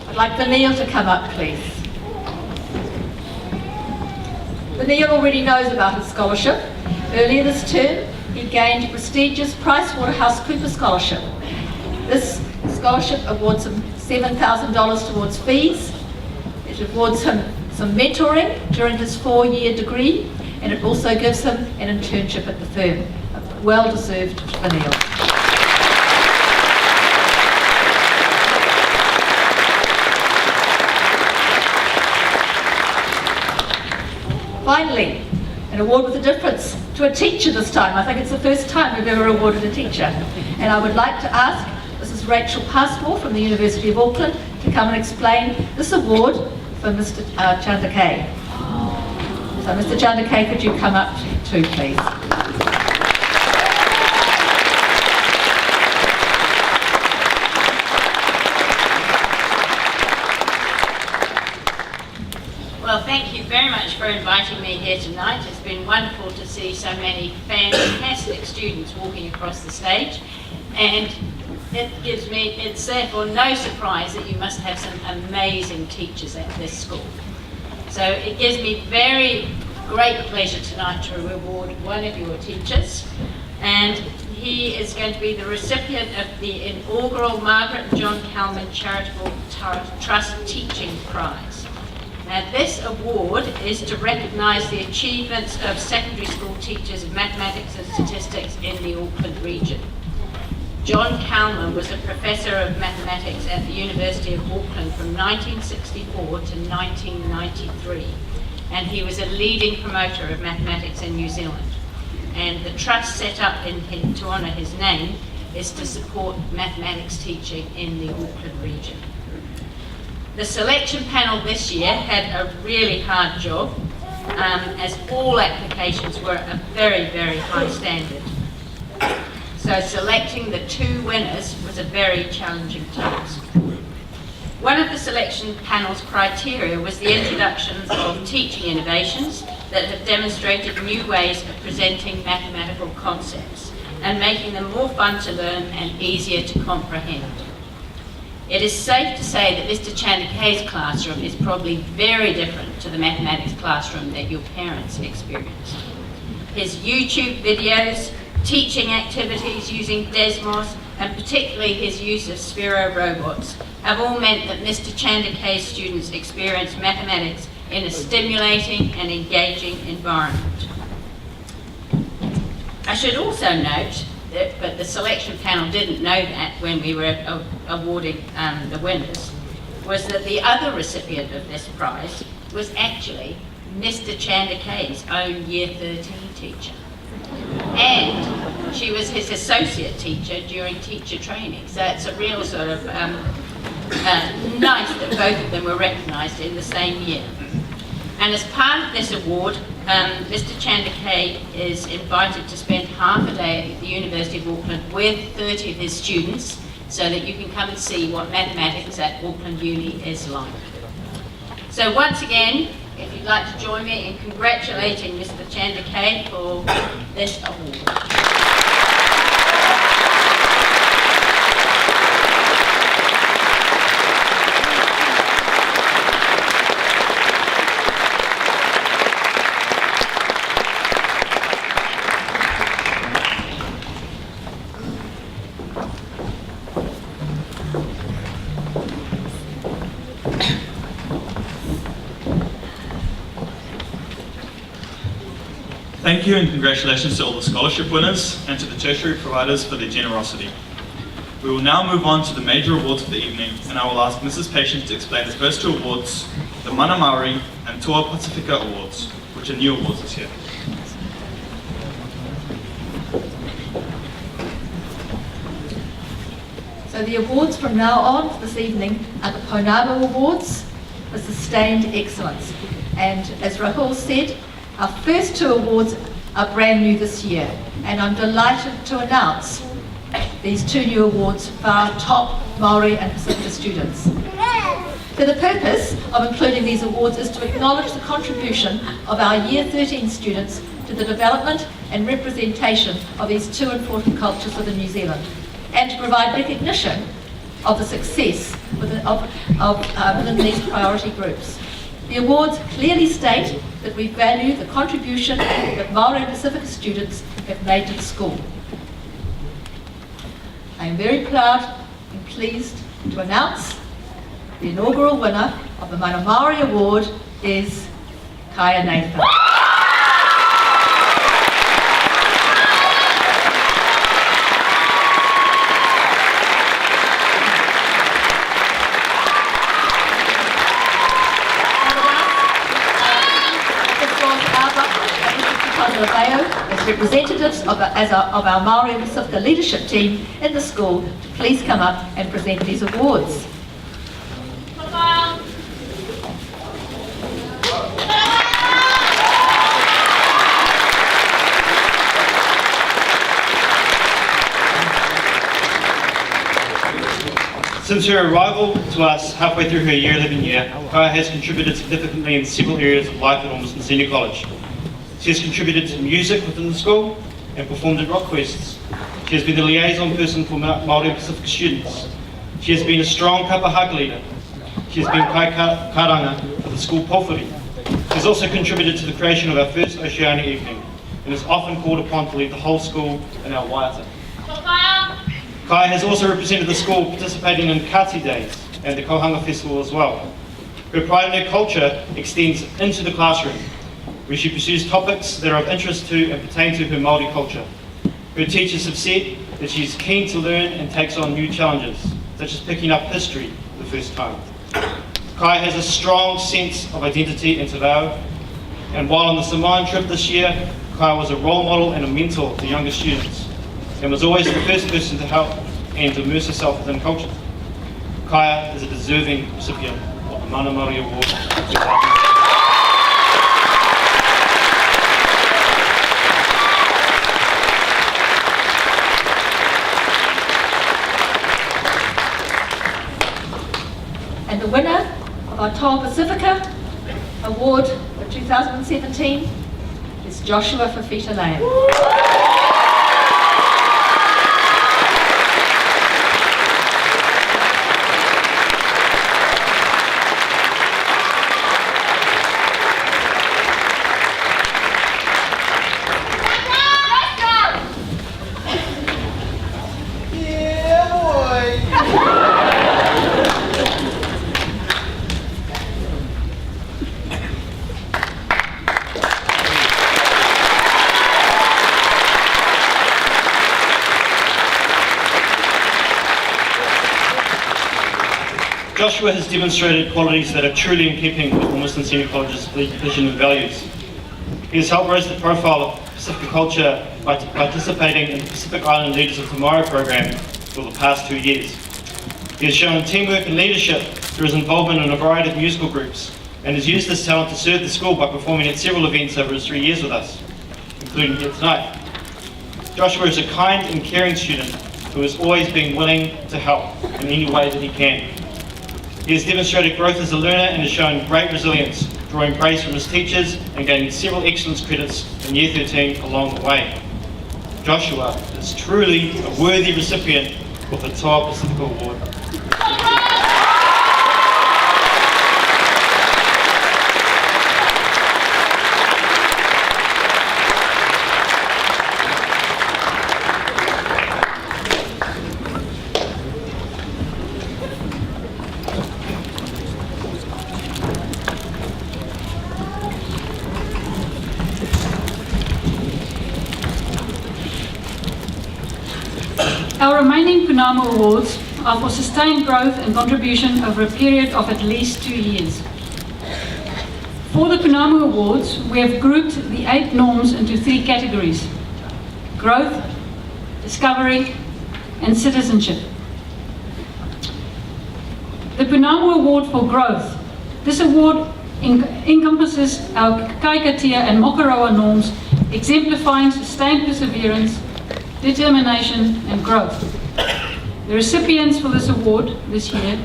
I'd like Vanille to come up, please. Vanille already knows about his scholarship. Earlier this term, he gained a prestigious PricewaterhouseCoopers scholarship. This scholarship awards him $7,000 towards fees. It awards him some mentoring during his 4-year degree, and it also gives him an internship at the firm. Well deserved, Vanille. Finally, an award with a difference to a teacher this time. I think it's the first time we've ever awarded a teacher. And I would like to ask Mrs. Rachel Passmore from the University of Auckland to come and explain this award for Mr. Chandakay. So Mr. Chandakay, could you come up too, please? Well, thank you very much for inviting me here tonight. It's been wonderful to see so many fantastic students walking across the stage, and it's therefore no surprise that you must have some amazing teachers at this school. So it gives me very great pleasure tonight to reward one of your teachers, and he is going to be the recipient of the inaugural Margaret and John Calman Charitable Trust Teaching Prize. Now, this award is to recognise the achievements of secondary school teachers of mathematics and statistics in the Auckland region. John Calman was a professor of mathematics at the University of Auckland from 1964 to 1993, and he was a leading promoter of mathematics in New Zealand. And the trust set up to honour his name is to support mathematics teaching in the Auckland region. The selection panel this year had a really hard job, as all applications were a very, very high standard. So selecting the 2 winners was a very challenging task. One of the selection panel's criteria was the introduction of teaching innovations that have demonstrated new ways of presenting mathematical concepts and making them more fun to learn and easier to comprehend. It is safe to say that Mr. Chandakay's classroom is probably very different to the mathematics classroom that your parents experienced. His YouTube videos, teaching activities using Desmos, and particularly his use of Sphero robots have all meant that Mr. Chandakay's students experience mathematics in a stimulating and engaging environment. I should also note that, but the selection panel didn't know that when we were awarding the winners, was that the other recipient of this prize was actually Mr. Chandakay's own Year 13 teacher. And she was his associate teacher during teacher training. So it's a real sort of nice that both of them were recognised in the same year. And as part of this award, Mr. Chandakay is invited to spend half a day at the University of Auckland with 30 of his students so that you can come and see what mathematics at Auckland Uni is like. So once again, if you'd like to join me in congratulating Mr. Chandakay for this award. Thank you and congratulations to all the scholarship winners and to the tertiary providers for their generosity. We will now move on to the major awards for the evening, and I will ask Mrs. Patient to explain the first 2 awards, the Mana Maori and Toa Pasifika awards, which are new awards this year. So the awards from now on for this evening are the Phenom Awards for Sustained Excellence. And as Rahul said, our first 2 awards are brand new this year, and I'm delighted to announce these 2 new awards for our top Maori and Pasifika students. So the purpose of including these awards is to acknowledge the contribution of our Year 13 students to the development and representation of these 2 important cultures within New Zealand, and to provide recognition of the success within these priority groups. The awards clearly state that we value the contribution that Maori and Pasifika students have made to the school. I am very proud and pleased to announce the inaugural winner of the Mana Maori Award is Kaya Nathan. As representatives of our Maori and Pasifika leadership team in the school to please come up and present these awards. Since her arrival to us halfway through her year 11 year, Kaya has contributed significantly in several areas of life at Ormiston Senior College. She has contributed to music within the school and performed at rock quests. She has been the liaison person for Maori and Pasifika students. She has been a strong kapahaka leader. She has been kai karanga for the school pōwhiri. She has also contributed to the creation of our first Oceania evening and is often called upon to lead the whole school in our waiata. Kai has also represented the school participating in Kati Days and the Kohanga Festival as well. Her pride in her culture extends into the classroom, where she pursues topics that are of interest to and pertain to her Māori culture. Her teachers have said that she is keen to learn and takes on new challenges, such as picking up history for the first time. Kai has a strong sense of identity and te reo, and while on the Samoan trip this year, Kai was a role model and a mentor to younger students. and was always the first person to help and to immerse herself within culture. Kaya is a deserving recipient of the Mana Maori Award. And the winner of our Toa Pasifika Award for 2017 is Joshua Fafita Lane. Joshua has demonstrated qualities that are truly in keeping with Ormiston Senior College's vision and values. He has helped raise the profile of Pacific culture by participating in the Pacific Island Leaders of Tomorrow program for the past 2 years. He has shown teamwork and leadership through his involvement in a variety of musical groups, and has used this talent to serve the school by performing at several events over his 3 years with us, including here tonight. Joshua is a kind and caring student who has always been willing to help in any way that he can. He has demonstrated growth as a learner and has shown great resilience, drawing praise from his teachers and gaining several excellence credits in Year 13 along the way. Joshua is truly a worthy recipient of the Toa Pasifika Award. Our remaining Phenom Awards are for sustained growth and contribution over a period of at least 2 years. For the Phenom Awards, we have grouped the 8 norms into 3 categories: growth, discovery, and citizenship. The Phenom Award for growth. This award encompasses our Kaikatia and Mokoroa norms, exemplifying sustained perseverance, determination and growth. The recipients for this award this year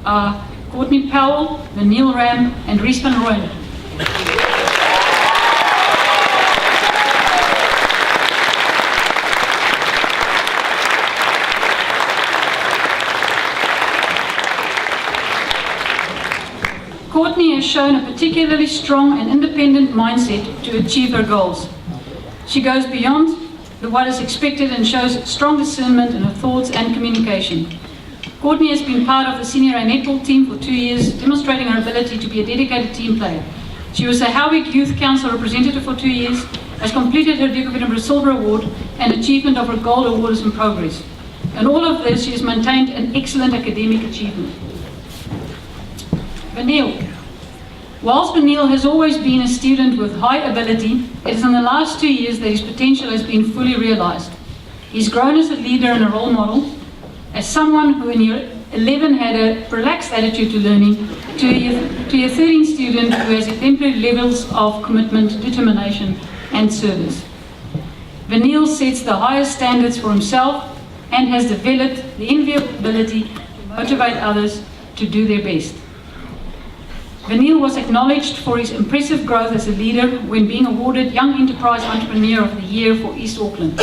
are Courtney Powell, Vanille Ram and Rhys van Rooyen. Courtney has shown a particularly strong and independent mindset to achieve her goals. She goes beyond what is expected and shows strong discernment in her thoughts and communication. Courtney has been part of the Senior A netball team for 2 years, demonstrating her ability to be a dedicated team player. She was the Howick Youth Council representative for 2 years, has completed her Duke of Edinburgh Silver Award, and achievement of her Gold Award is in progress. In all of this, she has maintained an excellent academic achievement. Vanille. Whilst Vanille has always been a student with high ability, it is in the last 2 years that his potential has been fully realised. He's grown as a leader and a role model, as someone who in year 11 had a relaxed attitude to learning, to a 13 student who has exemplary levels of commitment, determination and service. Vanille sets the highest standards for himself and has developed the enviable ability to motivate others to do their best. Vanille was acknowledged for his impressive growth as a leader when being awarded Young Enterprise Entrepreneur of the Year for East Auckland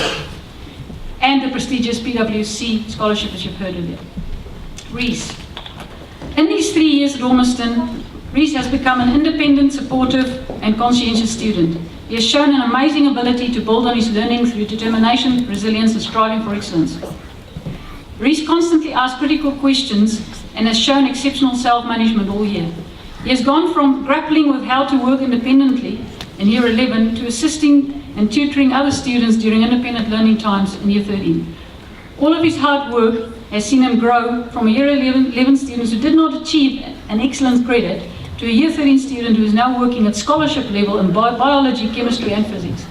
and the prestigious PwC scholarship as you've heard earlier. Rhys. In these 3 years at Ormiston, Rhys has become an independent, supportive and conscientious student. He has shown an amazing ability to build on his learning through determination, resilience and striving for excellence. Rhys constantly asks critical questions and has shown exceptional self-management all year. He has gone from grappling with how to work independently in Year 11 to assisting and tutoring other students during independent learning times in Year 13. All of his hard work has seen him grow from a Year 11 student who did not achieve an excellent credit to a Year 13 student who is now working at scholarship level in biology, chemistry and physics.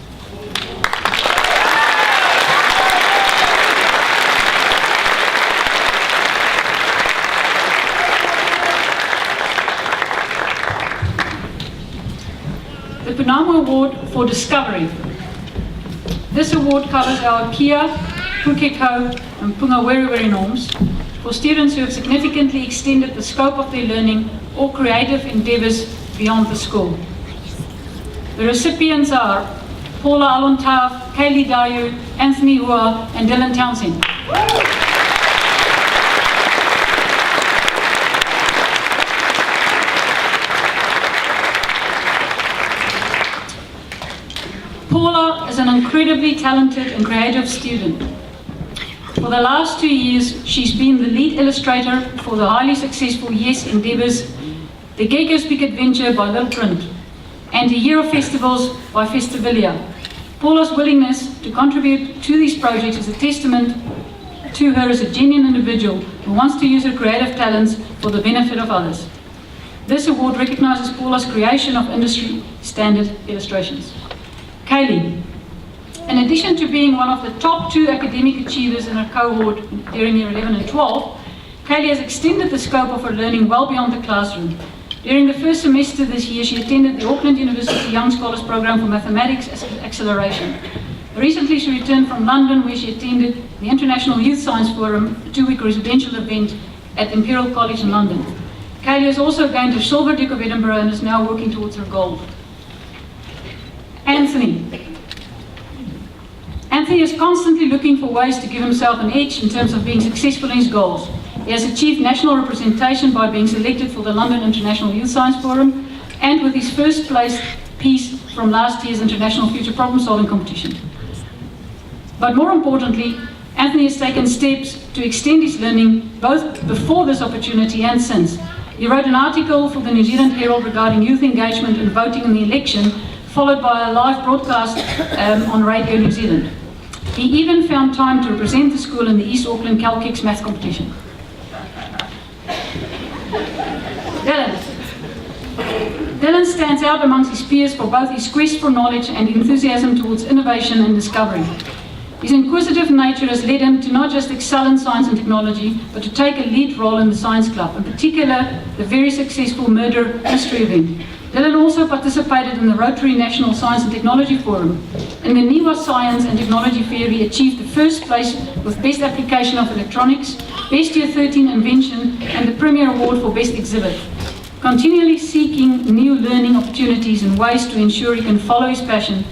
Phenom Award for Discovery. This award covers our Kia, Pukeko and Punga Weri norms for students who have significantly extended the scope of their learning or creative endeavours beyond the school. The recipients are Paula Alontav, Kaylee Dayu, Anthony Hua and Dylan Townsend. Paula is an incredibly talented and creative student. For the last 2 years, she's been the lead illustrator for the highly successful Yes endeavours, the Geiko's Big Adventure by Little Print, and the Year of Festivals by Festivalia. Paula's willingness to contribute to these projects is a testament to her as a genuine individual who wants to use her creative talents for the benefit of others. This award recognises Paula's creation of industry standard illustrations. Kaylee. In addition to being one of the top 2 academic achievers in her cohort during year 11 and 12, Kaylee has extended the scope of her learning well beyond the classroom. During the first semester this year, she attended the Auckland University Young Scholars Program for Mathematics Acceleration. Recently, she returned from London, where she attended the International Youth Science Forum, a 2-week residential event at Imperial College in London. Kaylee has also gained her Silver Duke of Edinburgh and is now working towards her gold. Anthony. Anthony is constantly looking for ways to give himself an edge in terms of being successful in his goals. He has achieved national representation by being selected for the London International Youth Science Forum and with his first place piece from last year's International Future Problem Solving Competition. But more importantly, Anthony has taken steps to extend his learning both before this opportunity and since. He wrote an article for the New Zealand Herald regarding youth engagement and voting in the election, followed by a live broadcast on Radio New Zealand. He even found time to represent the school in the East Auckland Calkix math competition. Dylan stands out amongst his peers for both his quest for knowledge and enthusiasm towards innovation and discovery. His inquisitive nature has led him to not just excel in science and technology, but to take a lead role in the science club, in particular the very successful Murder Mystery event. Dylan also participated in the Rotary National Science and Technology Forum. In the NIWA Science and Technology Fair, he achieved the first place with Best Application of Electronics, Best Year 13 Invention, and the Premier Award for Best Exhibit. Continually seeking new learning opportunities and ways to ensure he can follow his passion,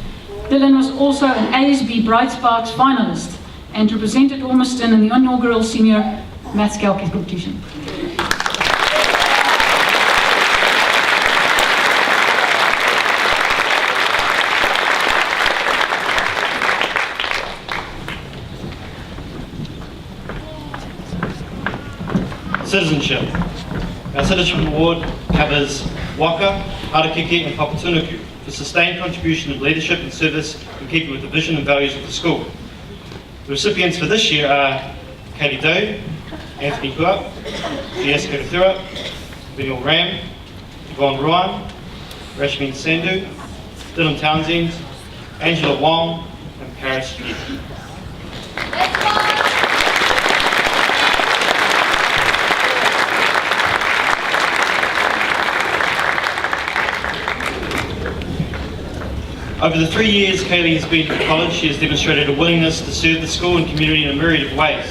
Dylan was also an ASB Bright Sparks finalist and represented Ormiston in the inaugural Senior Maths Calculus competition. Citizenship. Our Citizenship Award covers Waka, Harakeke and Papatunuku for sustained contribution of leadership and service in keeping with the vision and values of the school. The recipients for this year are Katie Doe, Anthony Hua, Jessica Thura, Vinyl Ram, Yvonne Ruan, Rashmin Sandhu, Dylan Townsend, Angela Wong and Paris Lee. Over the 3 years Kaylee has been at college, she has demonstrated a willingness to serve the school and community in a myriad of ways.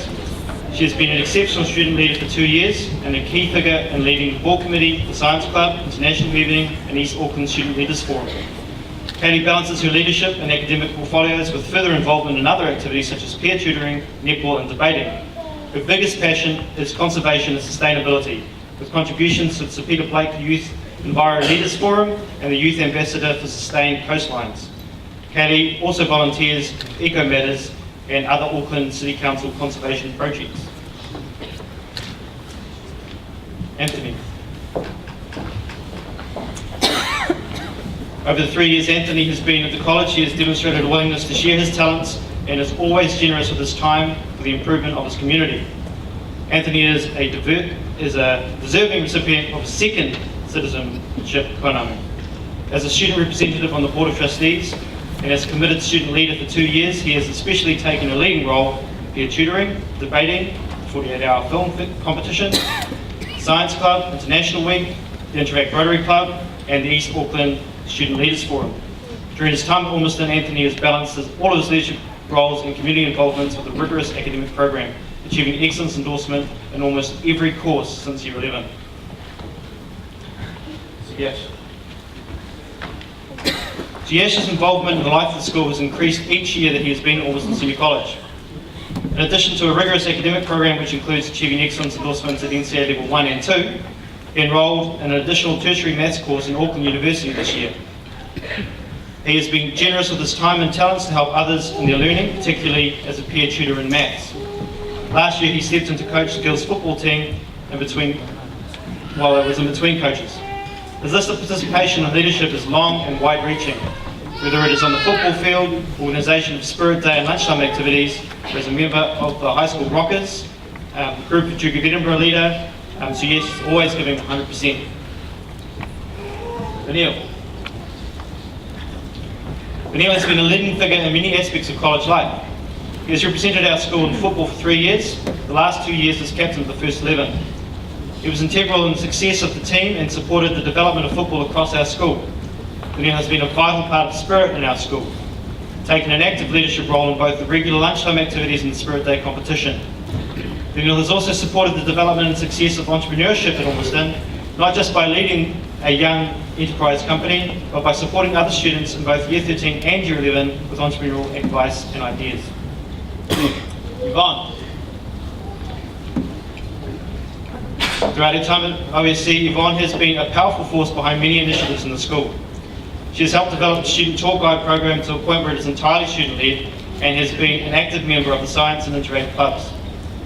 She has been an exceptional student leader for 2 years and a key figure in leading the board committee, the science club, international evening and East Auckland Student Leaders Forum. Kaylee balances her leadership and academic portfolios with further involvement in other activities such as peer tutoring, netball and debating. Her biggest passion is conservation and sustainability, with contributions to the Sir Peter Blake Youth Enviro Leaders Forum and the Youth Ambassador for Sustained Coastlines. Kaylee also volunteers with Eco Matters and other Auckland City Council conservation projects. Anthony. Over the 3 years Anthony has been at the college, he has demonstrated a willingness to share his talents and is always generous with his time for the improvement of his community. Anthony is a deserving recipient of a second citizenship koinami. As a student representative on the Board of Trustees and as a committed student leader for 2 years, he has especially taken a leading role in peer tutoring, debating, 48-hour film competition, Science Club, International Week, the Interact Rotary Club and the East Auckland Student Leaders Forum. During his time at Ormiston, Anthony has balanced all of his leadership roles and community involvements with a rigorous academic program, achieving excellence endorsement in almost every course since year 11. Giash's involvement in the life of the school has increased each year that he has been at Ormiston Senior College. In addition to a rigorous academic program which includes achieving excellence endorsements at NCA Level 1 and 2, he enrolled in an additional tertiary maths course in Auckland University this year. He has been generous with his time and talents to help others in their learning, particularly as a peer tutor in maths. Last year he stepped in to coach the girls' football team while it was in between coaches. His list of participation and leadership is long and wide-reaching, whether it is on the football field, organisation of Spirit Day and lunchtime activities, or as a member of the High School Rockers, group of Duke of Edinburgh leader, so yes, he's always giving 100%. Phenom has been a leading figure in many aspects of college life. He has represented our school in football for 3 years, the last 2 years as captain of the first 11. He was integral in the success of the team and supported the development of football across our school. Phenom has been a vital part of Spirit in our school, taking an active leadership role in both the regular lunchtime activities and the Spirit Day competition. Phenom has also supported the development and success of entrepreneurship at Ormiston, not just by leading a young enterprise company, but by supporting other students in both Year 13 and Year 11 with entrepreneurial advice and ideas. Yvonne. Throughout her time at OSC, Yvonne has been a powerful force behind many initiatives in the school. She has helped develop the student tour guide program to a point where it is entirely student-led and has been an active member of the Science and Interact clubs.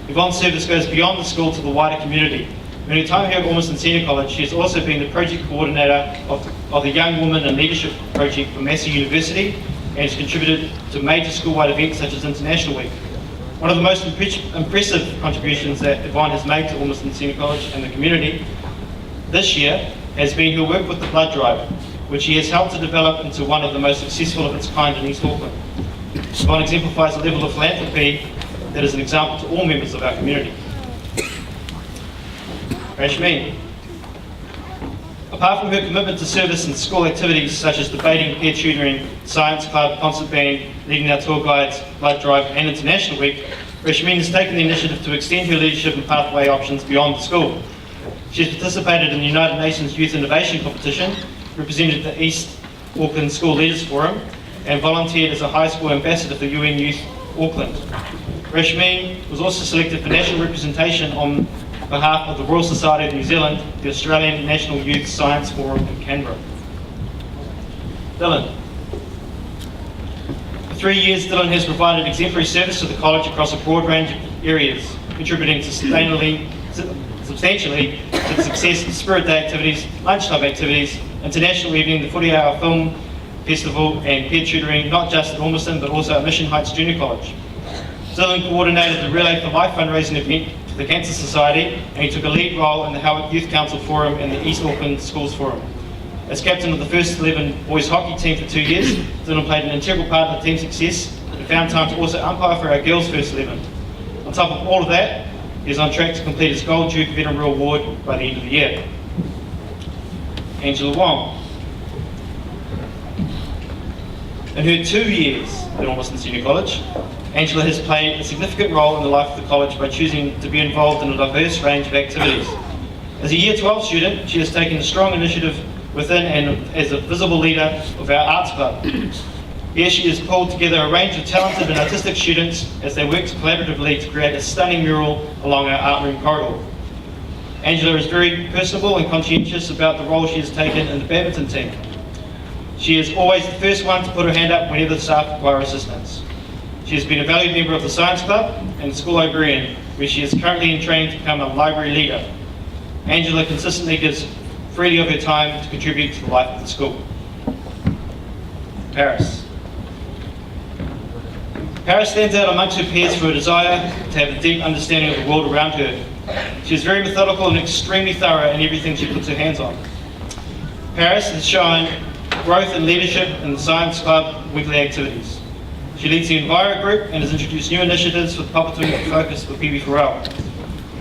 Yvonne's service goes beyond the school to the wider community. In her time here at Ormiston Senior College, she has also been the project coordinator of the Young Women in Leadership project for Massey University and has contributed to major school-wide events such as International Week. One of the most impressive contributions that Yvonne has made to Ormiston Senior College and the community this year has been her work with the blood drive, which she has helped to develop into one of the most successful of its kind in East Auckland. Yvonne exemplifies a level of philanthropy that is an example to all members of our community. Rashmi. Apart from her commitment to service and school activities such as debating, peer tutoring, science club, concert band, leading our tour guides, blood drive and International Week, Rashmi has taken the initiative to extend her leadership and pathway options beyond the school. She has participated in the United Nations Youth Innovation Competition, represented the East Auckland School Leaders Forum, and volunteered as a high school ambassador for UN Youth Auckland. Rashmi was also selected for national representation on behalf of the Royal Society of New Zealand, the Australian National Youth Science Forum in Canberra. Dylan. For 3 years, Dylan has provided exemplary service to the college across a broad range of areas, contributing substantially to the success of Spirit Day activities, lunchtime activities, International Evening, the 40-hour film festival, and peer tutoring, not just at Ormiston, but also at Mission Heights Junior College. Dylan coordinated the Relay for Life fundraising event for the Cancer Society, and he took a lead role in the Howard Youth Council Forum and the East Auckland Schools Forum. As captain of the first 11 boys hockey team for 2 years, Dylan played an integral part of the team's success and found time to also umpire for our girls' first 11. On top of all of that, he is on track to complete his Gold Duke of Edinburgh Award by the end of the year. Angela Wong. In her 2 years at Ormiston Senior College, Angela has played a significant role in the life of the college by choosing to be involved in a diverse range of activities. As a Year 12 student, she has taken a strong initiative within and as a visible leader of our arts club. Here she has pulled together a range of talented and artistic students as they worked collaboratively to create a stunning mural along our art room corridor. Angela is very personable and conscientious about the role she has taken in the badminton team. She is always the first one to put her hand up whenever the staff require assistance. She has been a valued member of the Science Club and the School Librarian, where she is currently in training to become a library leader. Angela consistently gives freely of her time to contribute to the life of the school. Paris. Paris stands out amongst her peers for her desire to have a deep understanding of the world around her. She is very methodical and extremely thorough in everything she puts her hands on. Paris has shown growth and leadership in the Science Club weekly activities. She leads the Enviro Group and has introduced new initiatives for the Papatū focus for PB4L.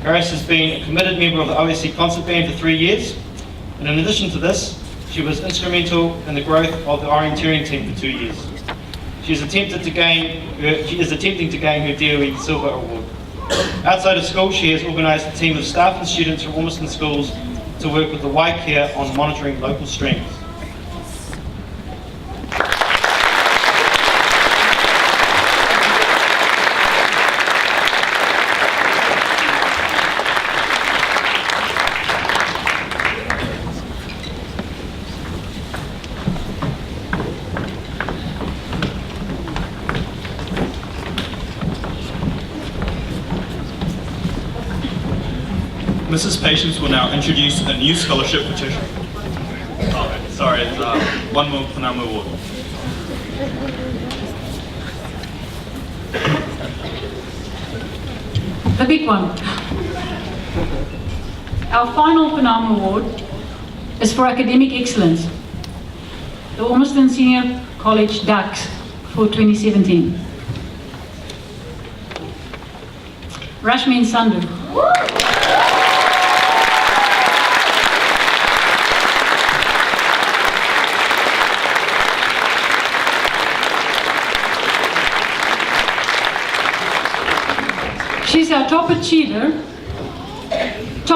Paris has been a committed member of the OSC Concert Band for 3 years, and in addition to this, She was instrumental in the growth of the orienteering team for 2 years. She is attempting to gain her DOE Silver Award. Outside of school, she has organised a team of staff and students from Ormiston schools to work with the Waikato on monitoring local streams. Mrs. Patience will now introduce a new scholarship petition. Sorry, it's one more Phenom Award. The big one. Our final Phenom Award is for academic excellence. The Ormiston Senior College Ducks for 2017. Rashmin Sandhu. She's our top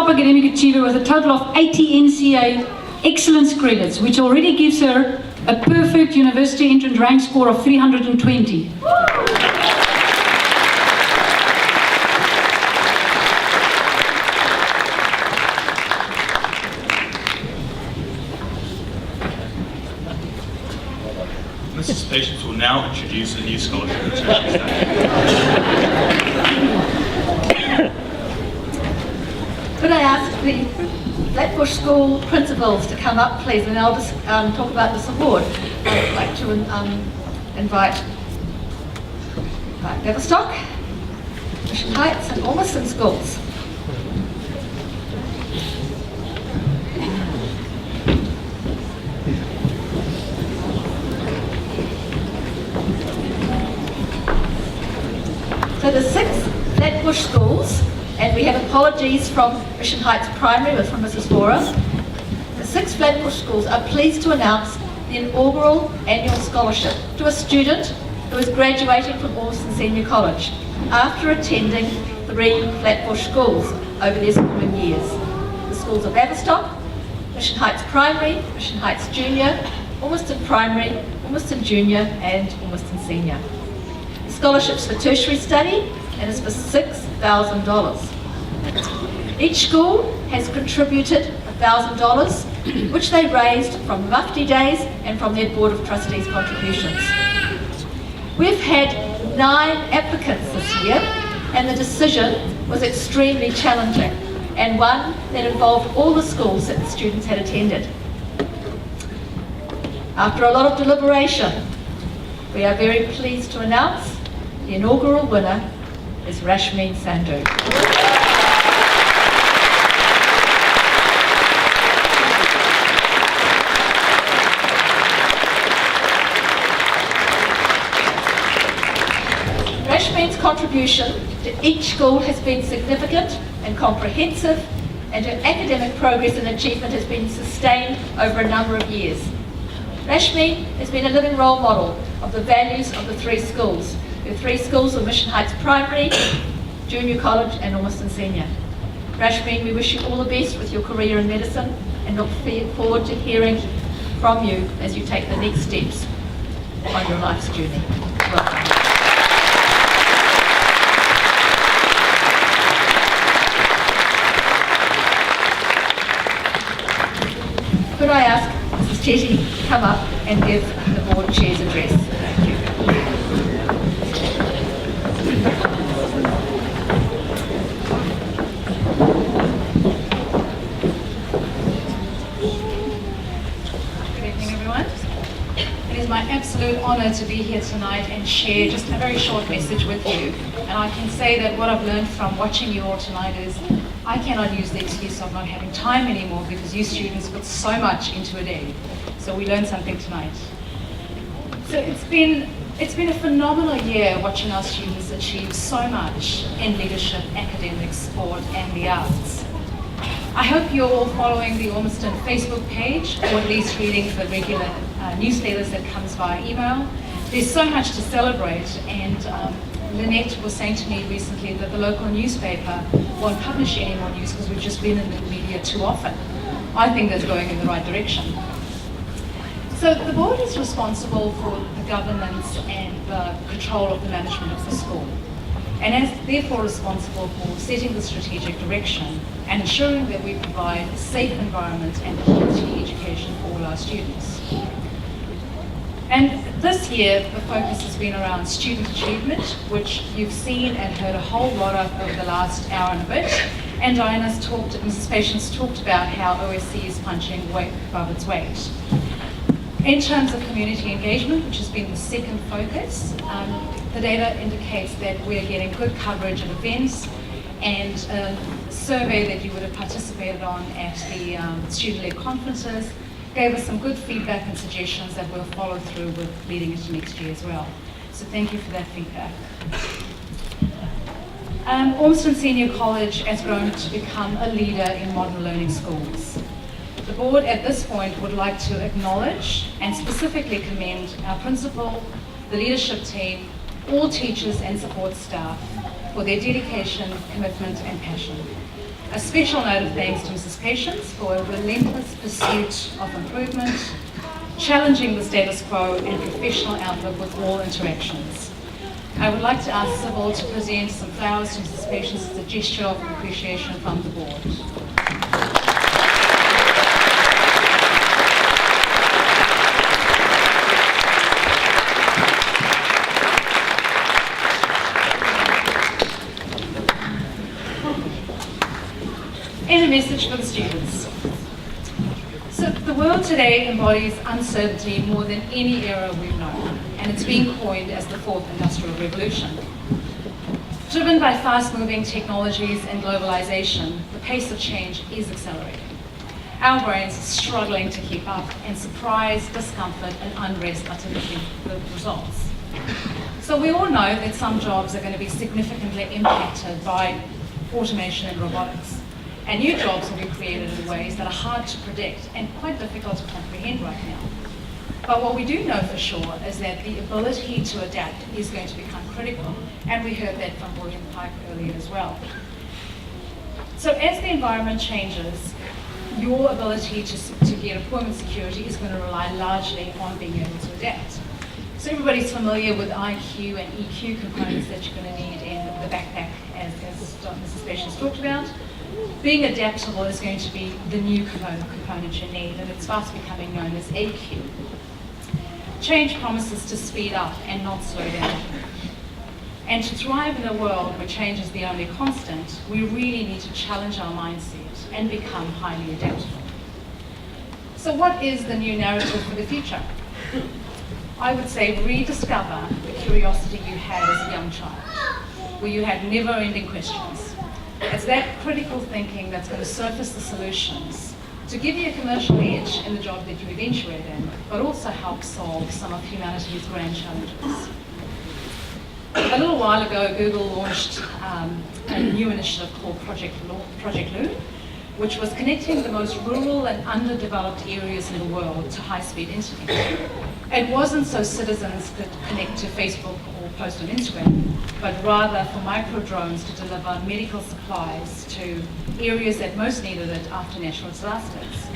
academic achiever with a total of 80 NCA excellence credits, which already gives her a perfect university entrance rank score of 320. Mrs. Patience will now introduce a new scholarship petition. Could I ask the Flatbush School principals to come up, please, and I'll just talk about this award. I'd like to invite Beverstock, Mission Heights and Ormiston schools. So the 6 Flatbush schools, and we have apologies from Mission Heights Primary, but from Mrs. Bora. The 6 Flatbush schools are pleased to announce the inaugural annual scholarship to a student who is graduating from Ormiston Senior College after attending 3 Flatbush schools over their schooling years. The schools of Averstock, Mission Heights Primary, Mission Heights Junior, Ormiston Primary, Ormiston Junior and Ormiston Senior. The scholarship's for tertiary study and is for $6,000. Each school has contributed $1,000, which they raised from Mufti Days and from their Board of Trustees contributions. We've had 9 applicants this year, and the decision was extremely challenging, and one that involved all the schools that the students had attended. After a lot of deliberation, we are very pleased to announce the inaugural winner is Rashmin Sandhu. Rashmin's contribution to each school has been significant and comprehensive, and her academic progress and achievement has been sustained over a number of years. Rashmin has been a living role model of the values of the 3 schools. Her 3 schools were Mission Heights Primary, Junior College and Ormiston Senior. Rashmin, we wish you all the best with your career in medicine and look forward to hearing from you as you take the next steps on your life's journey. Welcome. Could I ask Mrs. Chetty to come up and give the board chair's address? Thank you. Good evening, everyone. It is my absolute honour to be here tonight and share just a very short message with you. And I can say that what I've learned from watching you all tonight is I cannot use the excuse of not having time anymore because you students put so much into a day. So we learned something tonight. So it's been a phenomenal year watching our students achieve so much in leadership, academics, sport and the arts. I hope you're all following the Ormiston Facebook page, or at least reading the regular newsletters that comes via email. There's so much to celebrate, and Lynette was saying to me recently that the local newspaper won't publish any more news because we've just been in the media too often. I think that's going in the right direction. So the board is responsible for the governance and the control of the management of the school, and is therefore responsible for setting the strategic direction and ensuring that we provide a safe environment and quality education for all our students. And this year, the focus has been around student achievement, which you've seen and heard a whole lot of over the last hour and a bit. And Mrs. Patience talked about how OSC is punching weight above its weight. In terms of community engagement, which has been the second focus, the data indicates that we're getting good coverage at events, and a survey that you would have participated on at the student-led conferences gave us some good feedback and suggestions that we'll follow through with leading into next year as well. So thank you for that feedback. Ormiston Senior College has grown to become a leader in modern learning schools. The board at this point would like to acknowledge and specifically commend our principal, the leadership team, all teachers and support staff for their dedication, commitment and passion. A special note of thanks to Mrs. Patience for a relentless pursuit of improvement, challenging the status quo and professional outlook with all interactions. I would like to ask Sybil to present some flowers to Mrs. Patience as a gesture of appreciation from the board. And a message for the students. So the world today embodies uncertainty more than any era we've known, and it's being coined as the fourth industrial revolution. Driven by fast-moving technologies and globalization, the pace of change is accelerating. Our brains are struggling to keep up, and surprise, discomfort, and unrest are typically the results. So we all know that some jobs are going to be significantly impacted by automation and robotics. And new jobs will be created in ways that are hard to predict and quite difficult to comprehend right now. But what we do know for sure is that the ability to adapt is going to become critical, and we heard that from William Pike earlier as well. So as the environment changes, your ability to get employment security is going to rely largely on being able to adapt. So everybody's familiar with IQ and EQ components that you're going to need in the backpack, as Mrs. Patience talked about. Being adaptable is going to be the new component you need, and it's fast becoming known as AQ. Change promises to speed up and not slow down. And to thrive in a world where change is the only constant, we really need to challenge our mindset and become highly adaptable. So what is the new narrative for the future? I would say rediscover the curiosity you had as a young child, where you had never-ending questions. It's that critical thinking that's going to surface the solutions to give you a commercial edge in the job that you eventuate in, but also help solve some of humanity's grand challenges. A little while ago, Google launched a new initiative called Project Loon, which was connecting the most rural and underdeveloped areas in the world to high-speed internet. It wasn't so citizens could connect to Facebook or post on Instagram, but rather for micro-drones to deliver medical supplies to areas that most needed it after natural disasters.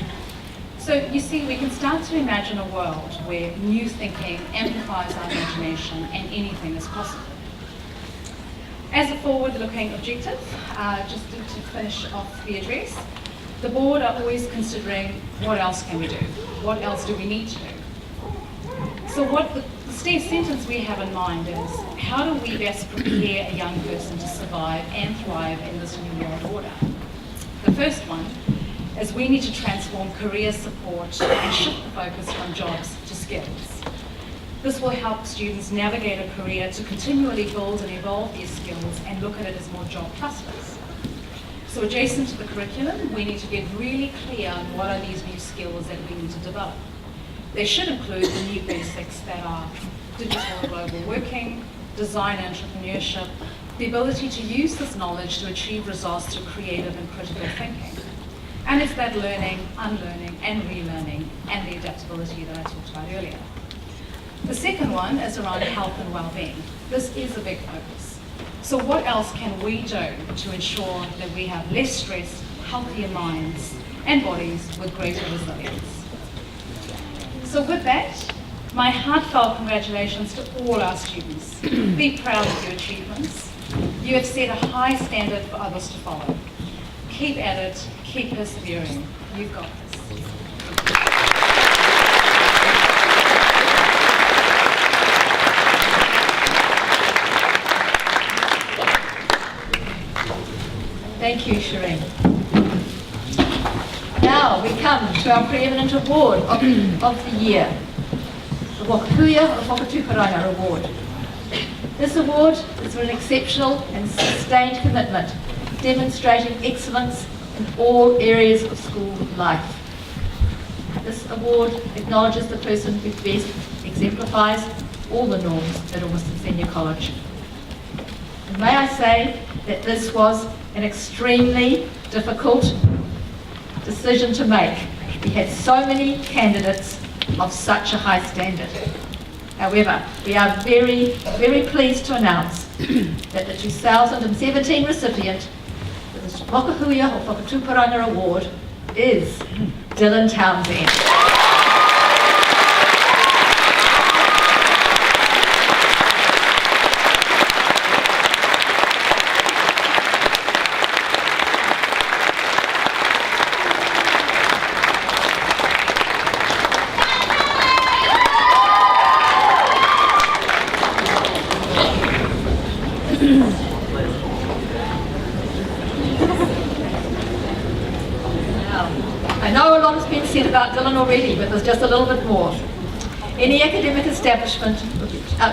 So you see, we can start to imagine a world where new thinking amplifies our imagination and anything is possible. As a forward-looking objective, just to finish off the address, the board are always considering what else can we do? What else do we need to do? So what the sentence we have in mind is, how do we best prepare a young person to survive and thrive in this new world order? The first one is we need to transform career support and shift the focus from jobs to skills. This will help students navigate a career to continually build and evolve their skills and look at it as more job clusters. So adjacent to the curriculum, we need to get really clear on what are these new skills that we need to develop. They should include the new basics that are digital and global working, design and entrepreneurship, the ability to use this knowledge to achieve results through creative and critical thinking. And it's that learning, unlearning, and relearning, and the adaptability that I talked about earlier. The second one is around health and well-being. This is a big focus. So what else can we do to ensure that we have less stress, healthier minds and bodies with greater resilience? So with that, my heartfelt congratulations to all our students. Be proud of your achievements. You have set a high standard for others to follow. Keep at it, keep persevering. You've got this. Thank you, Shireen. Now we come to our Preeminent Award of the Year, the Whakahuia o Whakatūparenga Award. This award is for an exceptional and sustained commitment, demonstrating excellence in all areas of school life. This award acknowledges the person who best exemplifies all the norms at Ormiston Senior College. And may I say that this was an extremely difficult decision to make. We had so many candidates of such a high standard. However, we are very, very pleased to announce that the 2017 recipient for the Whakahuia o Whakatūparenga Award is Dylan Townsend. I know a lot has been said about Dylan already, but there's just a little bit more. Any academic establishment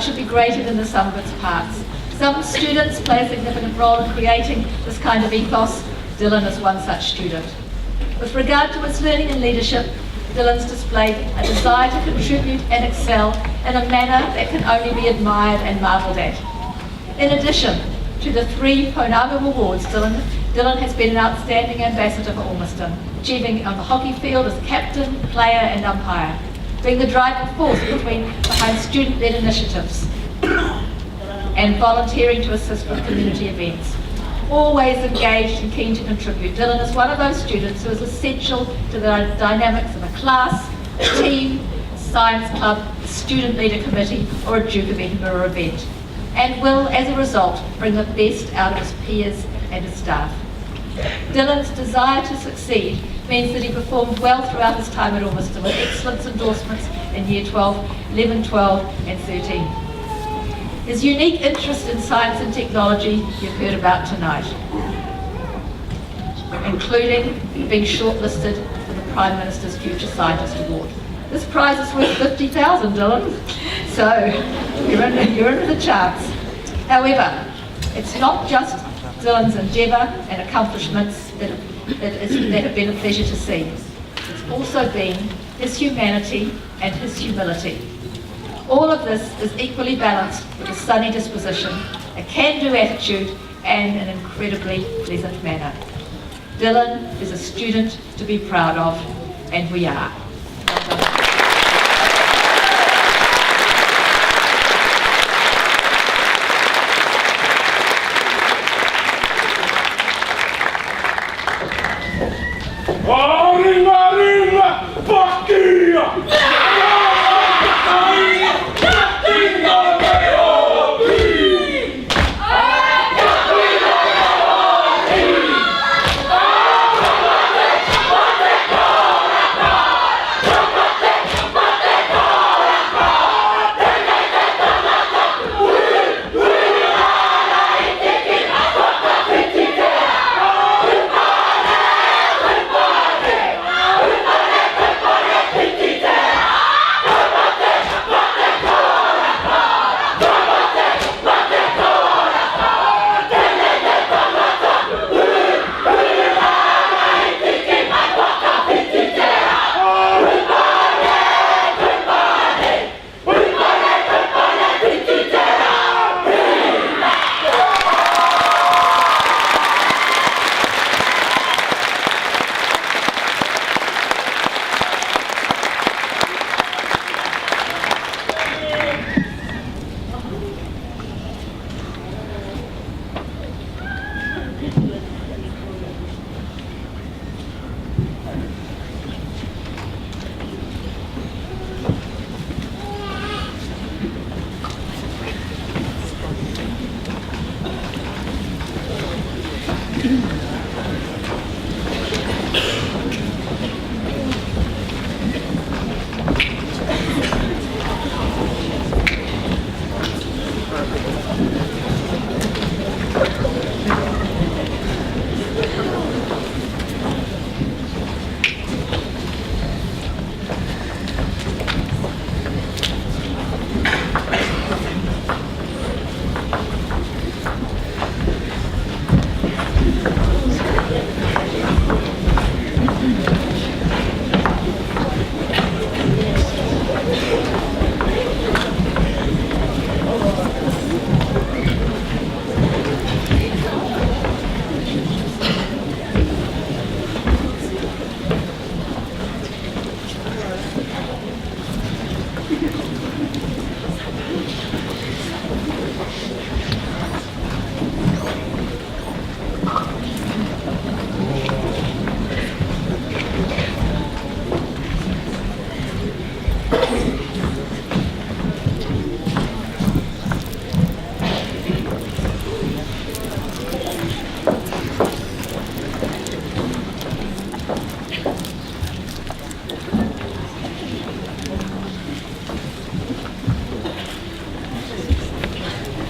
should be greater than the sum of its parts. Some students play a significant role in creating this kind of ethos. Dylan is one such student. With regard to his learning and leadership, Dylan's displayed a desire to contribute and excel in a manner that can only be admired and marvelled at. In addition to the 3 Phenom Awards, Dylan has been an outstanding ambassador for Ormiston, achieving on the hockey field as captain, player and umpire, being the driving force behind student-led initiatives and volunteering to assist with community events. Always engaged and keen to contribute, Dylan is one of those students who is essential to the dynamics of a class, a team, a science club, a student leader committee or a Duke of Edinburgh event, and will, as a result, bring the best out of his peers and his staff. Dylan's desire to succeed means that he performed well throughout his time at Ormiston with excellence endorsements in Year 12, 11, 12 and 13. His unique interest in science and technology you've heard about tonight, including being shortlisted for the Prime Minister's Future Scientist Award. This prize is worth $50,000, Dylan, so you're in the charts. However, it's not just Dylan's endeavour and accomplishments that have been a pleasure to see. It's also been his humanity and his humility. All of this is equally balanced with a sunny disposition, a can-do attitude and an incredibly pleasant manner. Dylan is a student to be proud of, and we are.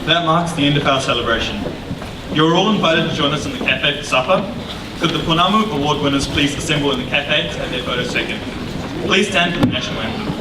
That marks the end of our celebration. You're all invited to join us in the cafe for supper. Could the Phenom award winners please assemble in the cafe to have their photos taken? Please stand for the national anthem.